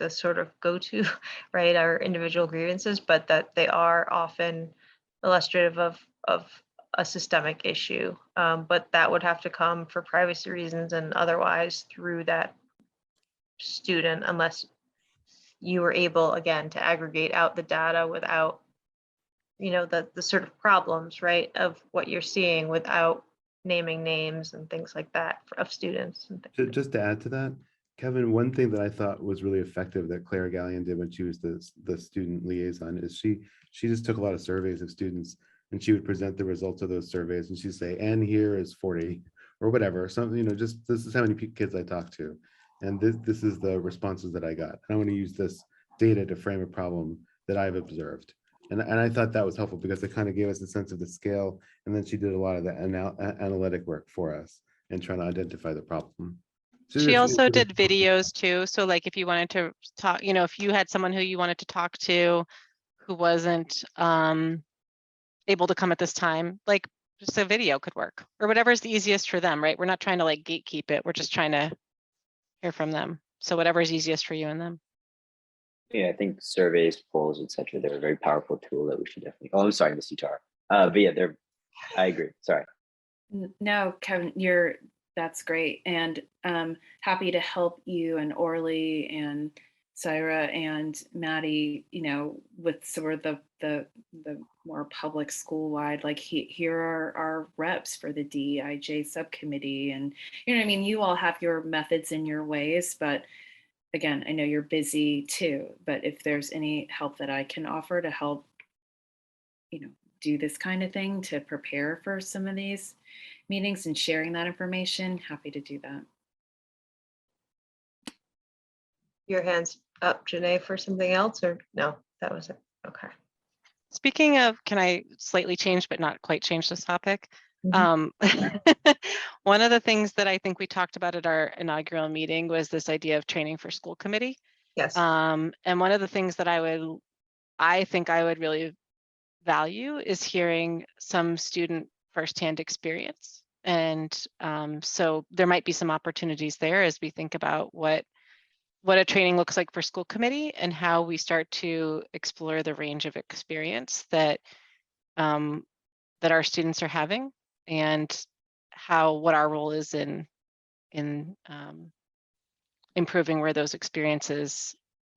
sort of go-to, right, our individual grievances, but that they are often illustrative of a systemic issue. But that would have to come for privacy reasons and otherwise through that student, unless you were able, again, to aggregate out the data without, the sort of problems, right, of what you're seeing without naming names and things like that of students. Just to add to that, Kevin, one thing that I thought was really effective that Clara Gallion did when she was the student liaison is she just took a lot of surveys of students and she would present the results of those surveys and she'd say, and here is 40 or whatever, something, just this is how many kids I talked to. And this is the responses that I got. I want to use this data to frame a problem that I've observed. And I thought that was helpful because it kind of gave us a sense of the scale. And then she did a lot of the analytic work for us and trying to identify the problem. She also did videos too. So like if you wanted to talk, if you had someone who you wanted to talk to who wasn't able to come at this time, like just a video could work or whatever's the easiest for them, right? We're not trying to like gatekeep it. We're just trying to hear from them. So whatever is easiest for you and them. Yeah, I think surveys, polls, etc. They're a very powerful tool that we should definitely. Oh, I'm sorry, Miss Utar. But yeah, I agree. Sorry. No, Kevin, that's great, and happy to help you and Orly and Syra and Maddie. With sort of the more public school wide. Like here are our reps for the DEIJ subcommittee, and you all have your methods and your ways, but. Again, I know you're busy too, but if there's any help that I can offer to help, do this kind of thing to prepare for some of these meetings and sharing that information, happy to do that. Your hands up, Janae, for something else, or no, that was it. Okay. Speaking of, can I slightly change, but not quite change this topic? Mm-hmm. One of the things that I think we talked about at our inaugural meeting was this idea of training for school committee. Yes. And one of the things that I think I would really value is hearing some student firsthand experience. And so there might be some opportunities there as we think about what a training looks like for school committee and how we start to explore the range of experience that our students are having and what our role is in improving where those experiences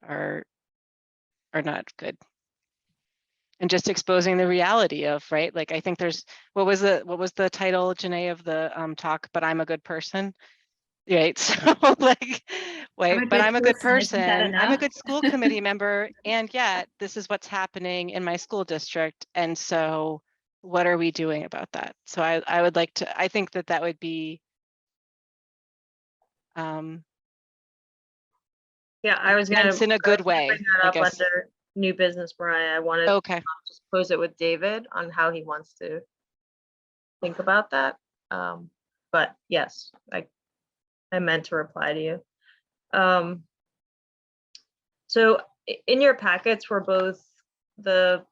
are not good. and just exposing the reality of, right? Like, I think there's, what was the title, Janae, of the talk, but I'm a good person. Right. So like, wait, but I'm a good person. I'm a good school committee member. And yet this is what's happening in my school district. And so what are we doing about that? So I would like to, I think that would be, Yeah, I was gonna. dense in a good way, bring that I up guess. under new business, Mariah. I wanted Okay. to just pose it with David on how he wants to think about that. But yes, I meant to reply to you. So in your packets were both the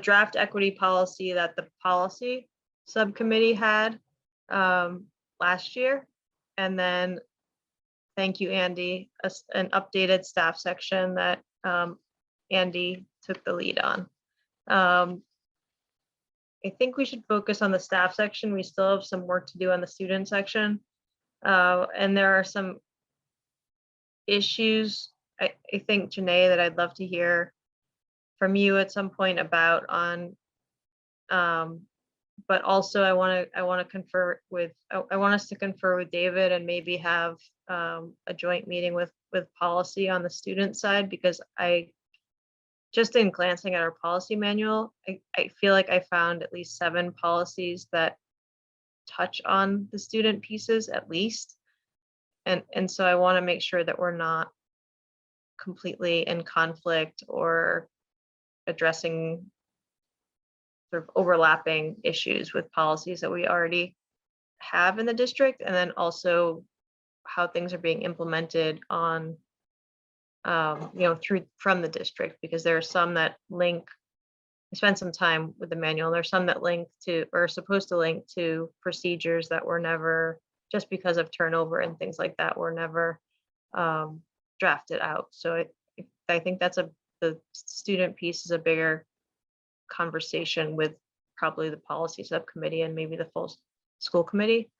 draft equity policy that the policy subcommittee had last year, and then thank you, Andy, an updated staff section that Andy took the lead on. I think we should focus on the staff section. We still have some work to do on the student section. And there are some issues, I think, Janae, that I'd love to hear from you at some point about on, but also I want to confer with, I want us to confer with David and maybe have a joint meeting with policy on the student side, because just in glancing at our policy manual, I feel like I found at least 7 policies that touch on the student pieces at least. And so I want to make sure that we're not completely in conflict or addressing sort of overlapping issues with policies that we already have in the district, and then also how things are being implemented on from the district, because there are some that link. I spent some time with the manual. There's some that link to, or are supposed to link to, procedures that were never, just because of turnover and things like that, were never drafted out. So I think the student piece is a bigger conversation with probably the policy subcommittee and maybe the full school committee.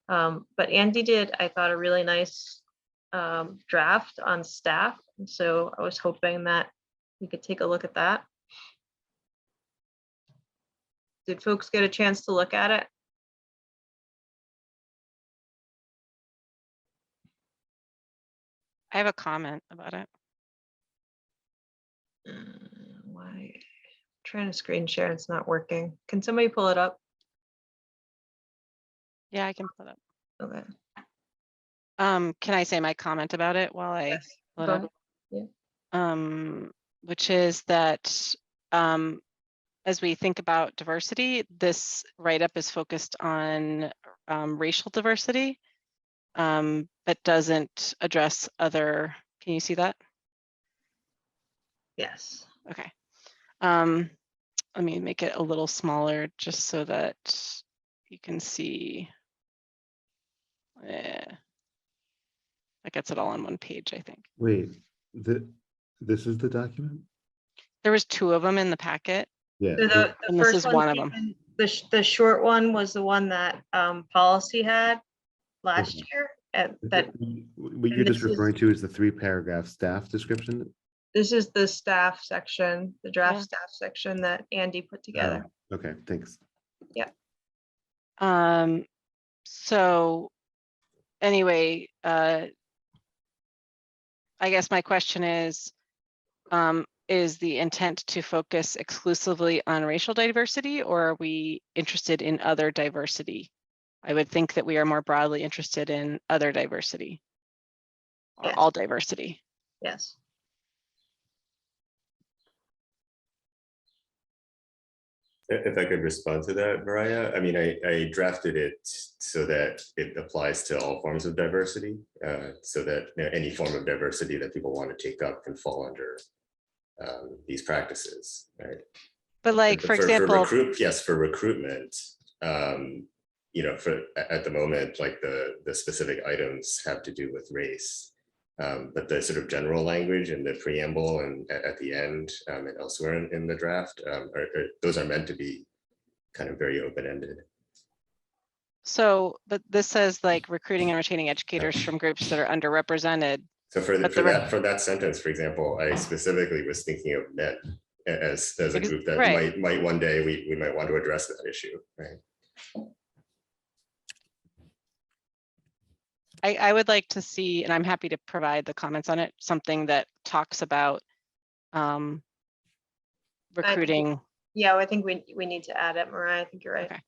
But Andy did, I thought, a really nice draft on staff. And so I was hoping that we could take a look at that. Did folks get a chance to look at it? I have a comment about it. Why? Trying to screen share, it's not working. Can somebody pull it up? Yeah, I can put up. Okay. Can I say my comment about it while I Yes. pull it Go up? ahead. Yeah. Which is that as we think about diversity, this write-up is focused on racial diversity, but doesn't address other, can you see that? Yes. Okay. Let me make it a little smaller just so that you can see. That gets it all on one page, I think. Wait, this is the document? There was 2 of them in the packet. Yeah. So the And this first is one of came them. in- The short one was the one that policy had last Okay. year. And that What you're just this is- referring to is the 3-paragraph staff description? this is the staff section, the draft Yeah. staff section that Andy put together. Oh, okay, thanks. So anyway, I guess my question is the intent to focus exclusively on racial diversity, or are we interested in other diversity? I would think that we are more broadly interested in other diversity or Yes. all diversity. Yes. If I could respond to that, Mariah, I mean, I drafted it so that it applies to all forms of diversity, so that any form of diversity that people want to take up can fall under these practices, right? But like, for example, for recruitment, at the moment, like the specific items have to do with race. But the sort of general language in the preamble and at the end and elsewhere in the draft, those are meant to be kind of very open-ended. So, but this says like recruiting and retaining educators from groups that are underrepresented. So for that sentence, for example, I specifically was thinking of men as a group that Right. might one day we might want to address that issue, right? I would like to see, and I'm happy to provide the comments on it, something that talks about recruiting. Yeah, I think we need to add it, Mariah. I think you're right. Okay.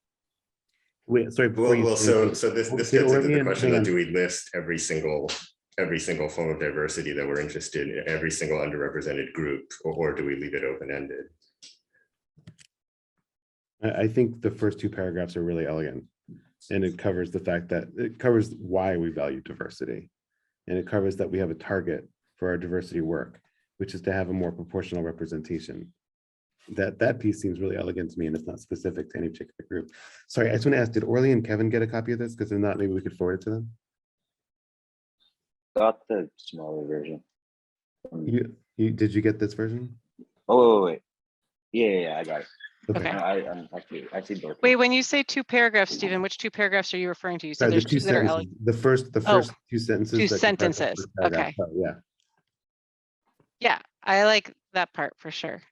Wait, sorry. Before you Well, say so anything, this did gets into the Orlean- question hang of, on. do we list every single form of diversity that we're interested in, every single underrepresented group, or do we leave it open-ended? I think the first two paragraphs are really elegant, and it covers the fact that it covers why we value diversity, and it covers that we have a target for our diversity work, which is to have a more proportional representation. That piece seems really elegant to me, and it's not specific to any particular group. Sorry, I just want to ask, did Orly and Kevin get a copy of this? Because if not, maybe we could forward it to them. Got the smaller version. Did you get this version? Oh, wait. Yeah, I got it. Okay. I see both. Wait, when you say two paragraphs, Stephen, which two paragraphs are you referring to? You said Sorry, there's the two two that are sentences. The first two sentences. two that comprise the sentences. first paragraph. Okay. Oh, yeah. Yeah, I like that part for sure.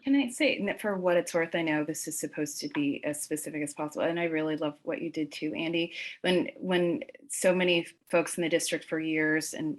Can I say that for what it's worth, I know this is supposed to be as specific as possible, and I really love what you did too, Andy. When so many folks in the district for years and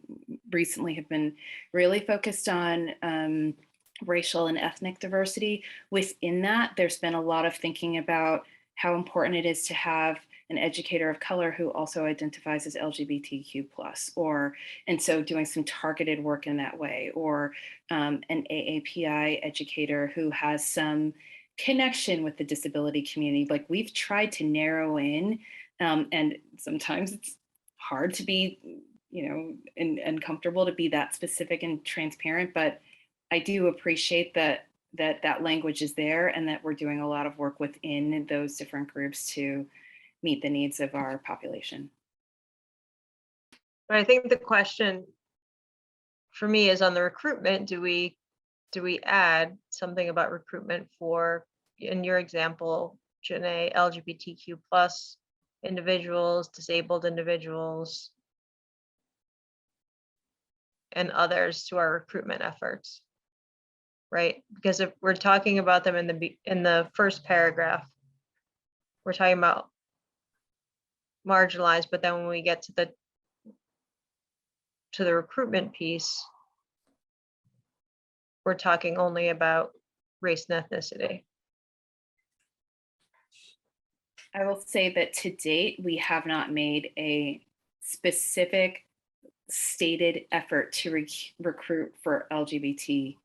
recently have been really focused on racial and ethnic diversity, within that, there's been a lot of thinking about how important it is to have an educator of color who also identifies as LGBTQ+, and so doing some targeted work in that way, or an AAPI educator who has some connection with the disability community. Like, we've tried to narrow in, and sometimes it's hard to be, and comfortable to be that specific and transparent, but I do appreciate that language is there, and that we're doing a lot of work within those different groups to meet the needs of our population. But I think the question for me is on the recruitment. Do we add something about recruitment for, in your example, Janae, LGBTQ+ individuals, disabled individuals, and others to our recruitment efforts? Right? Because if we're talking about them in the first paragraph, we're talking about marginalized, but then when we get to the recruitment piece, we're talking only about race and ethnicity. I will say that to date, we have not made a specific stated effort to recruit for LGBT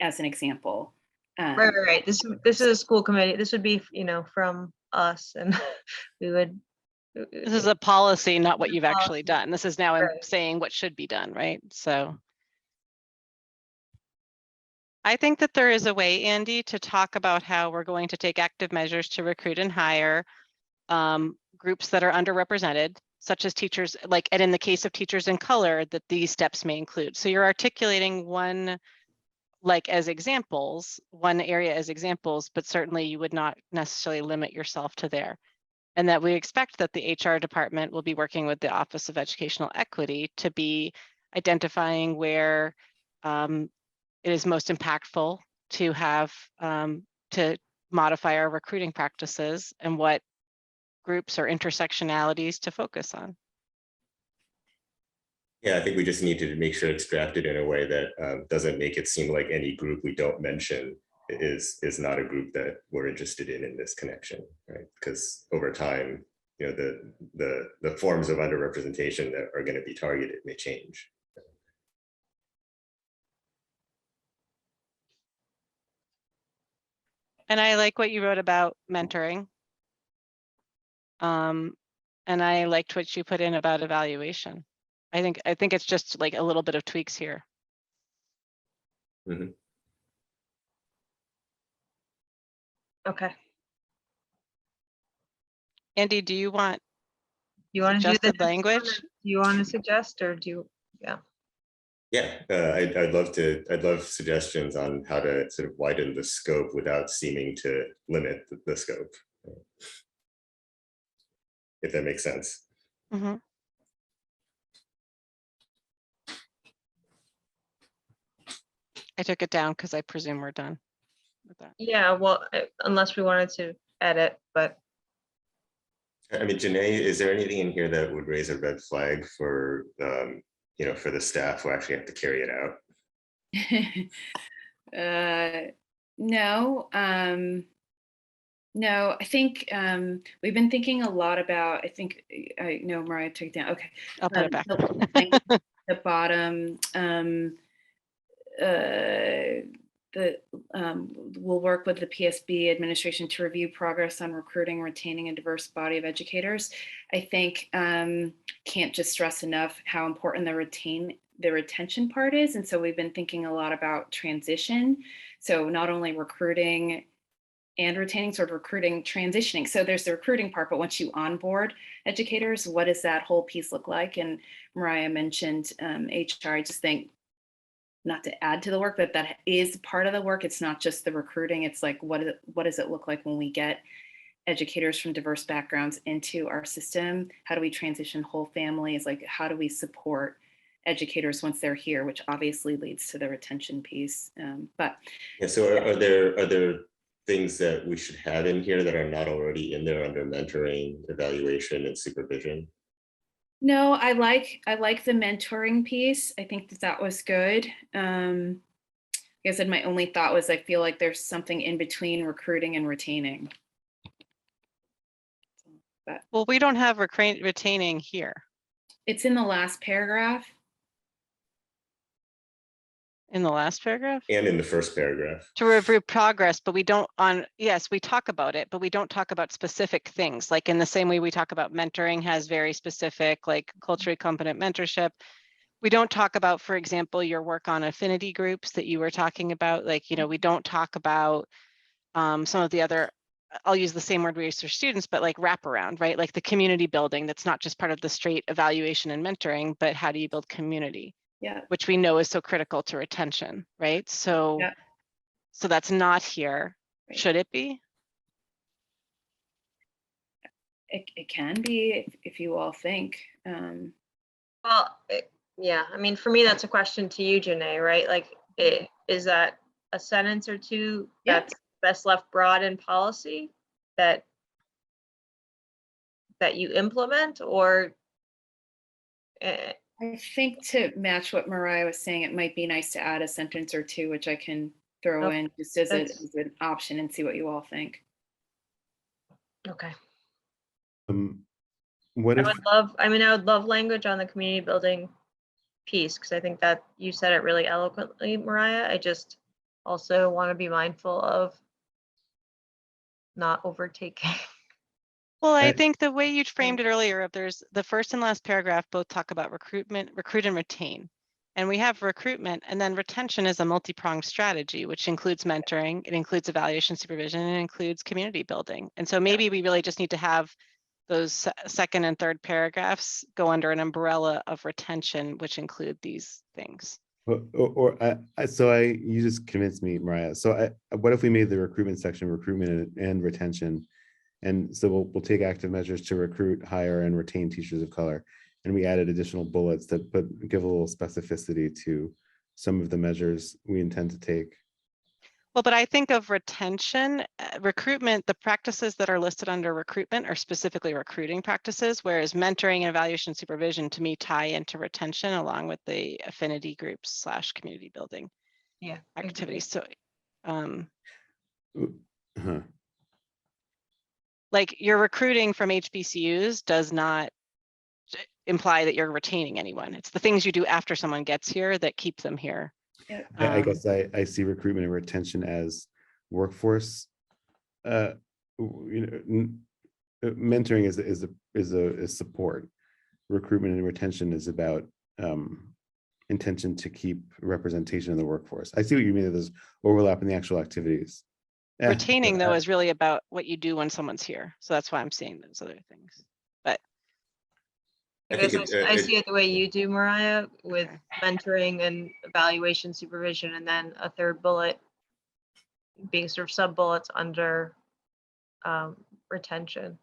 as an example. Right. This is a school committee. This would be, from us, and we would. This is a policy, not what you've actually done. This is now Right. saying what should be done, right? So I think that there is a way, Andy, to talk about how we're going to take active measures to recruit and hire groups that are underrepresented, such as teachers, and in the case of teachers in color, that these steps may include. So you're articulating one as examples, one area as examples, but certainly you would not necessarily limit yourself to there. And that we expect that the HR department will be working with the Office of Educational Equity to be identifying where it is most impactful to have to modify our recruiting practices and what groups or intersectionalities to focus on. Yeah, I think we just need to make sure it's drafted in a way that doesn't make it seem like any group we don't mention is not a group that we're interested in this connection, right? Because over time, the forms of underrepresentation that are going to be targeted may change. And I like what you wrote about mentoring. And I liked what you put in about evaluation. I think it's just like a little bit of tweaks here. Mm-hmm. Okay. Andy, do you want Do you want to do the suggested next one, or language? do you want to suggest, or do you? Yeah, I'd love suggestions on how to sort of widen the scope without seeming to limit the scope, if that makes sense. Mm-hmm. took it down because I presume we're done with that. Yeah, well, unless we wanted to edit, but I mean, Janae, is there anything in here that would raise a red flag for, for the staff who actually have to carry it out? No, no, I think we've been thinking a lot about, I know Mariah took it down. Okay. I'll put it back. The bottom, we'll work with the PSB administration to review progress on recruiting, retaining a diverse body of educators. I think can't just stress enough how important the retention part is. And so we've been thinking a lot about transition. So not only recruiting and retaining, sort of recruiting, transitioning. So there's the recruiting part, but once you onboard educators, what does that whole piece look like? And Mariah mentioned HR. I just think, not to add to the work, but that is part of the work. It's not just the recruiting. It's like, what does it look like when we get educators from diverse backgrounds into our system? How do we transition whole families? Like, how do we support educators once they're here, which obviously leads to the retention piece. But yeah, so are there things that we should have in here that are not already in there under mentoring, evaluation, and supervision? No, I like the mentoring piece. I think that was good. Like I said, my only thought was I feel like there's something in between recruiting and retaining. But Well, we don't have retaining here. it's in the last paragraph. In the last paragraph? And in the first paragraph. To review progress, but we don't yes, we talk about it, but we don't talk about specific things. Like in the same way we talk about mentoring has very specific, like culturally competent mentorship. We don't talk about, for example, your work on affinity groups that you were talking about. Like, we don't talk about some of the other, I'll use the same word we use for students, but like wraparound, right? Like the community building, that's not just part of the straight evaluation and mentoring, but how do you build community? Yeah. Which we know is so critical to retention, right? So, Yeah. So that's not here. Right. Should it be? It can be if you all think. well, yeah, I mean, for me, that's a question to you, Janae, right? Like, is that a sentence or two Yeah. that's best left broad in policy that you implement, or I think to match what Mariah was saying, it might be nice to add a sentence or two, which I can throw Okay, in just as that's- an option and see what you all think. okay. What I if, would love language on the community building piece, because I think that you said it really eloquently, Mariah. I just also want to be mindful of not overtaking. Well, I I- think the way you framed it earlier, there's the first and last paragraph both talk about recruit and retain. And we have recruitment, and then retention is a multi-pronged strategy, which includes mentoring, it includes evaluation supervision, and it includes community building. And so maybe we really just need to have those second and third paragraphs go under an umbrella of retention, which include these things. you just convinced me, Mariah. So what if we made the recruitment section recruitment and retention? And so we'll take active measures to recruit, hire, and retain teachers of color. And we added additional bullets that give a little specificity to some of the measures we intend to take. Well, but I think of retention, recruitment, the practices that are listed under recruitment are specifically recruiting practices, whereas mentoring and evaluation supervision to me tie into retention along with the affinity groups / community building activities. So like your recruiting from HBCUs does not imply that you're retaining anyone. It's the things you do after someone gets here that keep them here. Yeah. I guess I see recruitment and retention as workforce. Mentoring is support. Recruitment and retention is about intention to keep representation in the workforce. I see what you mean. There's overlap in the actual activities. Retaining though is really about what you do when someone's here. So that's why I'm seeing those other things. But I guess I see it the way you do, Mariah, with mentoring and evaluation supervision, and then a third bullet being sort of sub bullets under retention.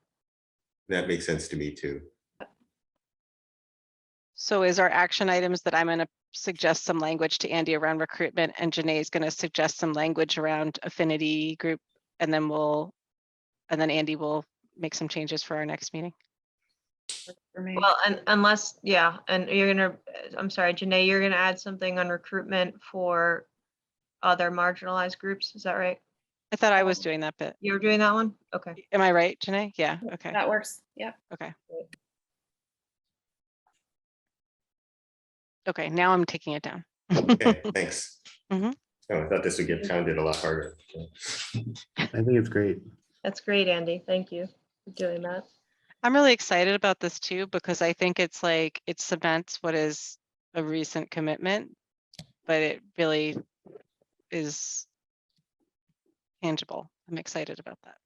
That makes sense to me too. So is our action items that I'm going to suggest some language to Andy around recruitment, and Janae is going to suggest some language around affinity group, and then Andy will make some changes for our next meeting. For me. Well, and unless, yeah, and I'm sorry, Janae, you're gonna add something on recruitment for other marginalized groups, is that right? I thought I was doing that bit. You're doing that one? Okay. Am I right, Janae? Yeah, okay, That works. Yep. okay. Okay, now I'm taking it down. Okay, thanks. Mhm. Oh, I thought this would get pounded a lot harder. I think it's great. That's great, Andy. Thank you for doing that. I'm really excited about this too, because I think it's like, it cements what is a recent commitment, but it really is tangible. I'm excited about that.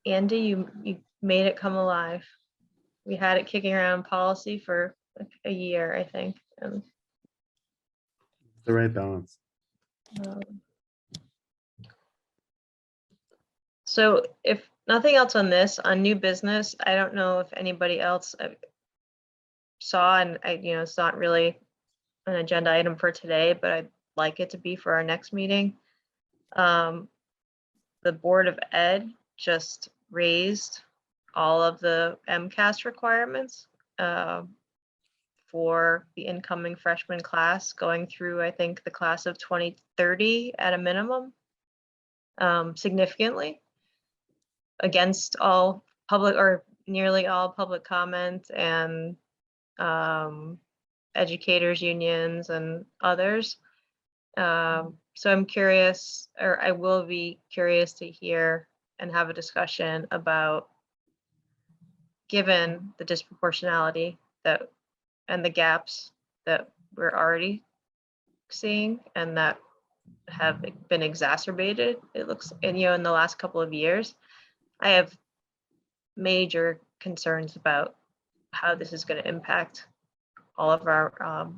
Andy, you made it come alive. We had it kicking around policy for like a year, I think. And, The right balance. um, so if nothing else on this, on new business, I don't know if anybody else saw, and it's not really an agenda item for today, but I'd like it to be for our next meeting. The Board of Ed just raised all of the MCAS requirements for the incoming freshman class going through, I think, the class of 2030 at a minimum, significantly against all public or nearly all public comment and educators unions and others. So I'm curious, or I will be curious to hear and have a discussion about, given the disproportionality that and the gaps that we're already seeing and that have been exacerbated, it looks, and in the last couple of years, I have major concerns about how this is going to impact all of our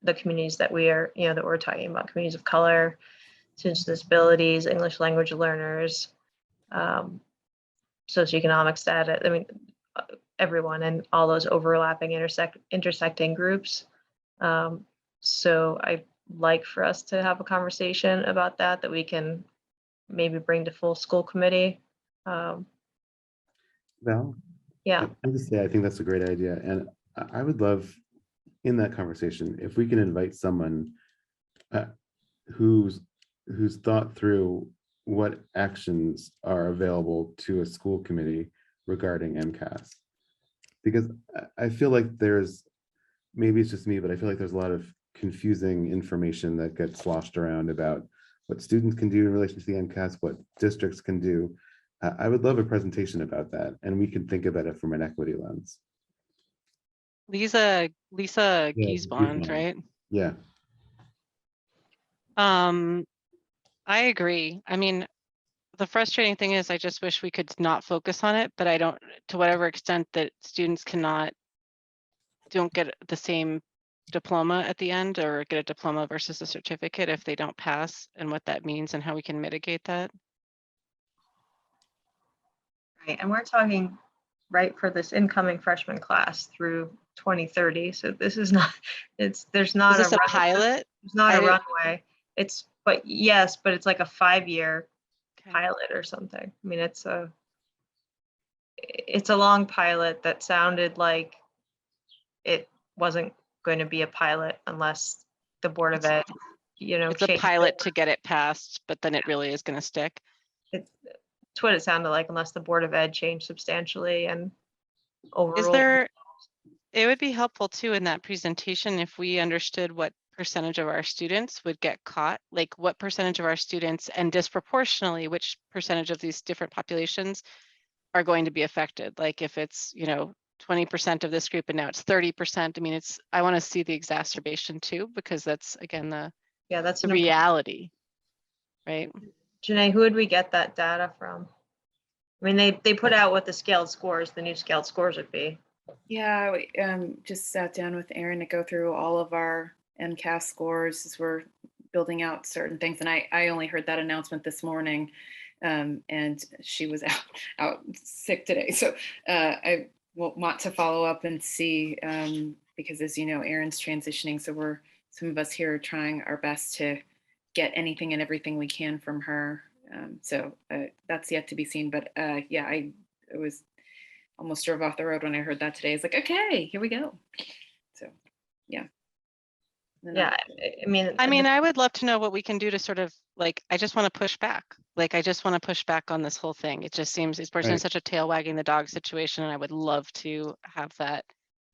the communities that we are, that we're talking about, communities of color, students with disabilities, English language learners, socioeconomic status, I mean, everyone and all those overlapping intersecting groups. So I'd like for us to have a conversation about that we can maybe bring to full school committee. Val? Yeah, I just say I think that's a great idea, and I would love in that conversation if we can invite someone who's thought through what actions are available to a school committee regarding MCAS, because I feel like there's, maybe it's just me, but I feel like there's a lot of confusing information that gets sloshed around about what students can do in relation to the MCAS, what districts can do. I would love a presentation about that, and we can think about it from an equity lens. Lisa Yeah, Giesbond, Giesbond. right? Yeah. I agree. I mean, the frustrating thing is I just wish we could not focus on it, but I don't, to whatever extent that students don't get the same diploma at the end, or get a diploma versus a certificate if they don't pass, and what that means and how we can mitigate that. right. And we're talking right for this incoming freshman class through 2030. So this is not, there's not Is this a runway. pilot? It's not I a didn't- runway. But it's like a 5-year Okay. pilot or something. I mean, it's a long pilot that sounded like it wasn't going to be a pilot unless the Board of Ed, It's a changed pilot it. to get it passed, but then it really is going to stick. It's what it sounded like, unless the Board of Ed changed substantially and overruled. Is there, it would be helpful too in that presentation if we understood what percentage of our students would get caught, like what percentage of our students, and disproportionately which percentage of these different populations are going to be affected. Like if it's, 20% of this group and now it's 30%. I mean, I want to see the exacerbation too, because that's again the That's the an important- reality, right? Janae, who would we get that data from? I mean, they put out what the new scaled scores would be. Yeah, we just sat down with Erin to go through all of our MCAS scores as we're building out certain things. And I only heard that announcement this morning, and she was out sick today. So I will want to follow up and see, because as you know, Erin's transitioning. So some of us here are trying our best to get anything and everything we can from her. So that's yet to be seen. But yeah, I was almost drove off the road when I heard that today. It's like, okay, here we go. So yeah. Yeah, I mean, I would love to know what we can do to sort of like, I just want to push back. Like, I just want to push back on this whole thing. It just seems this person is such a tail wagging the dog situation. And I would love to have that.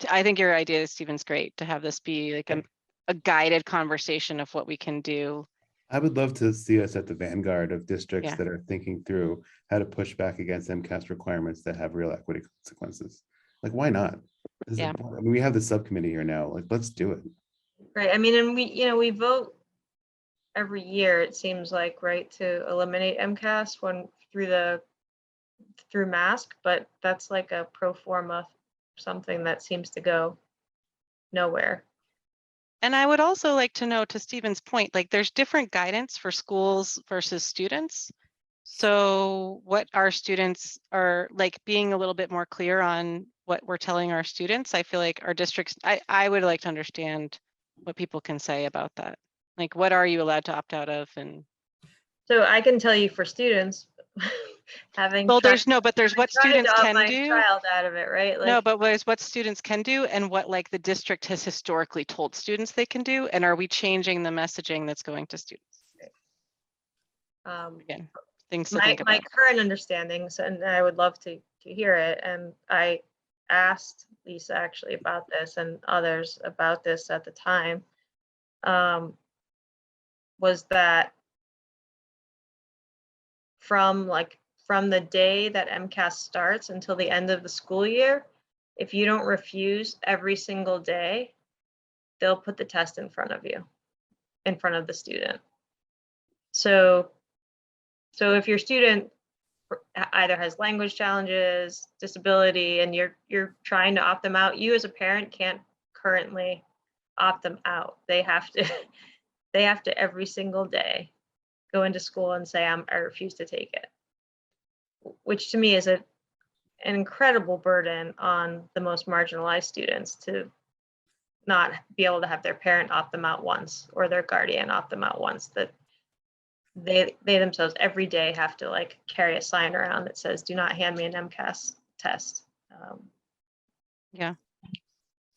I think your idea, Stephen's great, to have this be like a guided conversation of what we can do. I would love to see us at the vanguard of districts Yeah. that are thinking through how to push back against MCAS requirements that have real equity consequences. Like, why not? Yeah. I mean, we have the subcommittee here now. Like, let's do it. right. I mean, and we vote every year, it seems like, right, to eliminate MCAS through mask, but that's like a pro forma something that seems to go nowhere. And I would also like to know, to Stephen's point, like there's different guidance for schools versus students. So what our students are like, being a little bit more clear on what we're telling our students. I feel like our districts, I would like to understand what people can say about that. Like, what are you allowed to opt out of? And So I can tell you for students, having well, tried- there's what tried students to opt can my do. child out of it, right? Like, No, but there's what students can do and what like the district has historically told students they can do. And are we changing the messaging that's going to students? Again, things to think my about. current understanding, so, and I would love to hear it, and I asked Lisa actually about this and others about this at the time, was that from the day that MCAS starts until the end of the school year, if you don't refuse every single day, they'll put the test in front of you, in front of the student. So if your student either has language challenges, disability, and you're trying to opt them out, you as a parent can't currently opt them out. They have to every single day go into school and say, I refuse to take it, which to me is an incredible burden on the most marginalized students to not be able to have their parent opt them out once or their guardian opt them out once. That they themselves every day have to like carry a sign around that says, do not hand me an MCAS test. Yeah.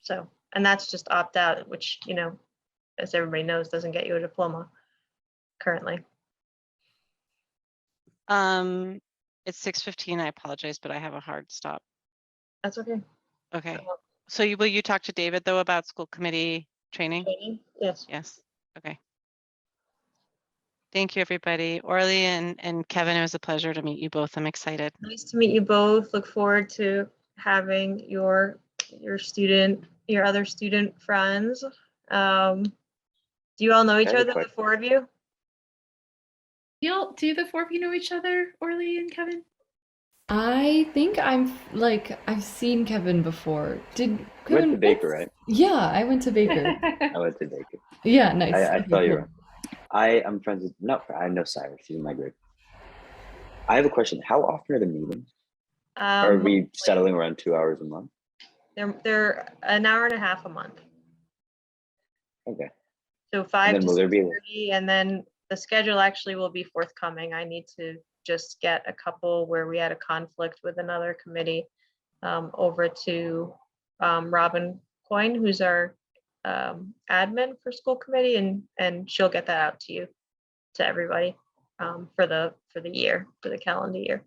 So, and that's just opt out, which, as everybody knows, doesn't get you a diploma currently. It's 6:15. I apologize, but I have a hard stop. That's okay. Okay. So will you talk to David though about school committee training? Yes. Yes. Okay. Thank you, everybody. Orly and Kevin, it was a pleasure to meet you both. I'm excited. Nice to meet you both. Look forward to having your other student friends. Do you all know each other, the four of you? Do the four of you know each other, Orly and Kevin? I think I've seen Kevin before. You went to Baker, right? Yeah, I went to Baker. I went to Baker. Yeah, nice. I saw you. I'm friends with, I know Cyrus, she's in my group. I have a question. How often are the meetings? Are we settling around 2 hours a month? They're an hour and a half a month. Okay. So 5 to 6:30, and then the schedule actually will be forthcoming. I need to just get a couple where we had a conflict with another committee over to Robin Coyne, who's our admin for school committee, and she'll get that out to everybody for the year, for the calendar year.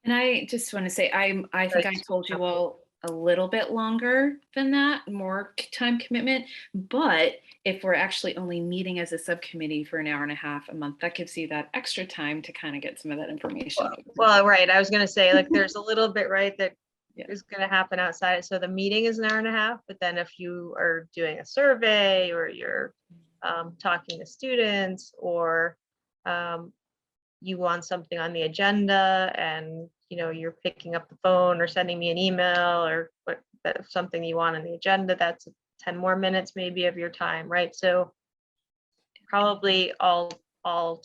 And I just want to say, I think I told you all a little bit longer than that, more time commitment. But if we're actually only meeting as a subcommittee for an hour and a half a month, that gives you that extra time to kind of get some of that information. Well, right. I was going to say, like, there's a little bit, right, that is going to happen outside. So the meeting is an hour and a half, but then if you are doing a survey or you're talking to students or you want something on the agenda and you're picking up the phone or sending me an email or something you want on the agenda, that's 10 more minutes maybe of your time, right? So probably all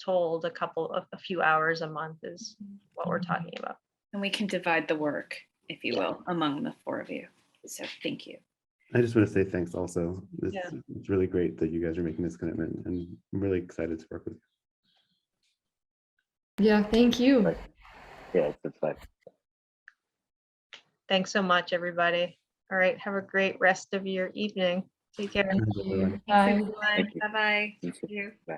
told a few hours a month is what we're talking about. And we can divide the work if you will, among the four of you. So thank you. I just want to say thanks also. Yeah. It's really great that you guys are making this commitment, and I'm really excited to work with you. Yeah, thank you. Right. Yeah, it's fun. Thanks so much, everybody. All right, have a great rest of your evening. Take care. Thank Thanks, everyone. you. Bye. Thank you. Bye-bye. You too. You. Bye.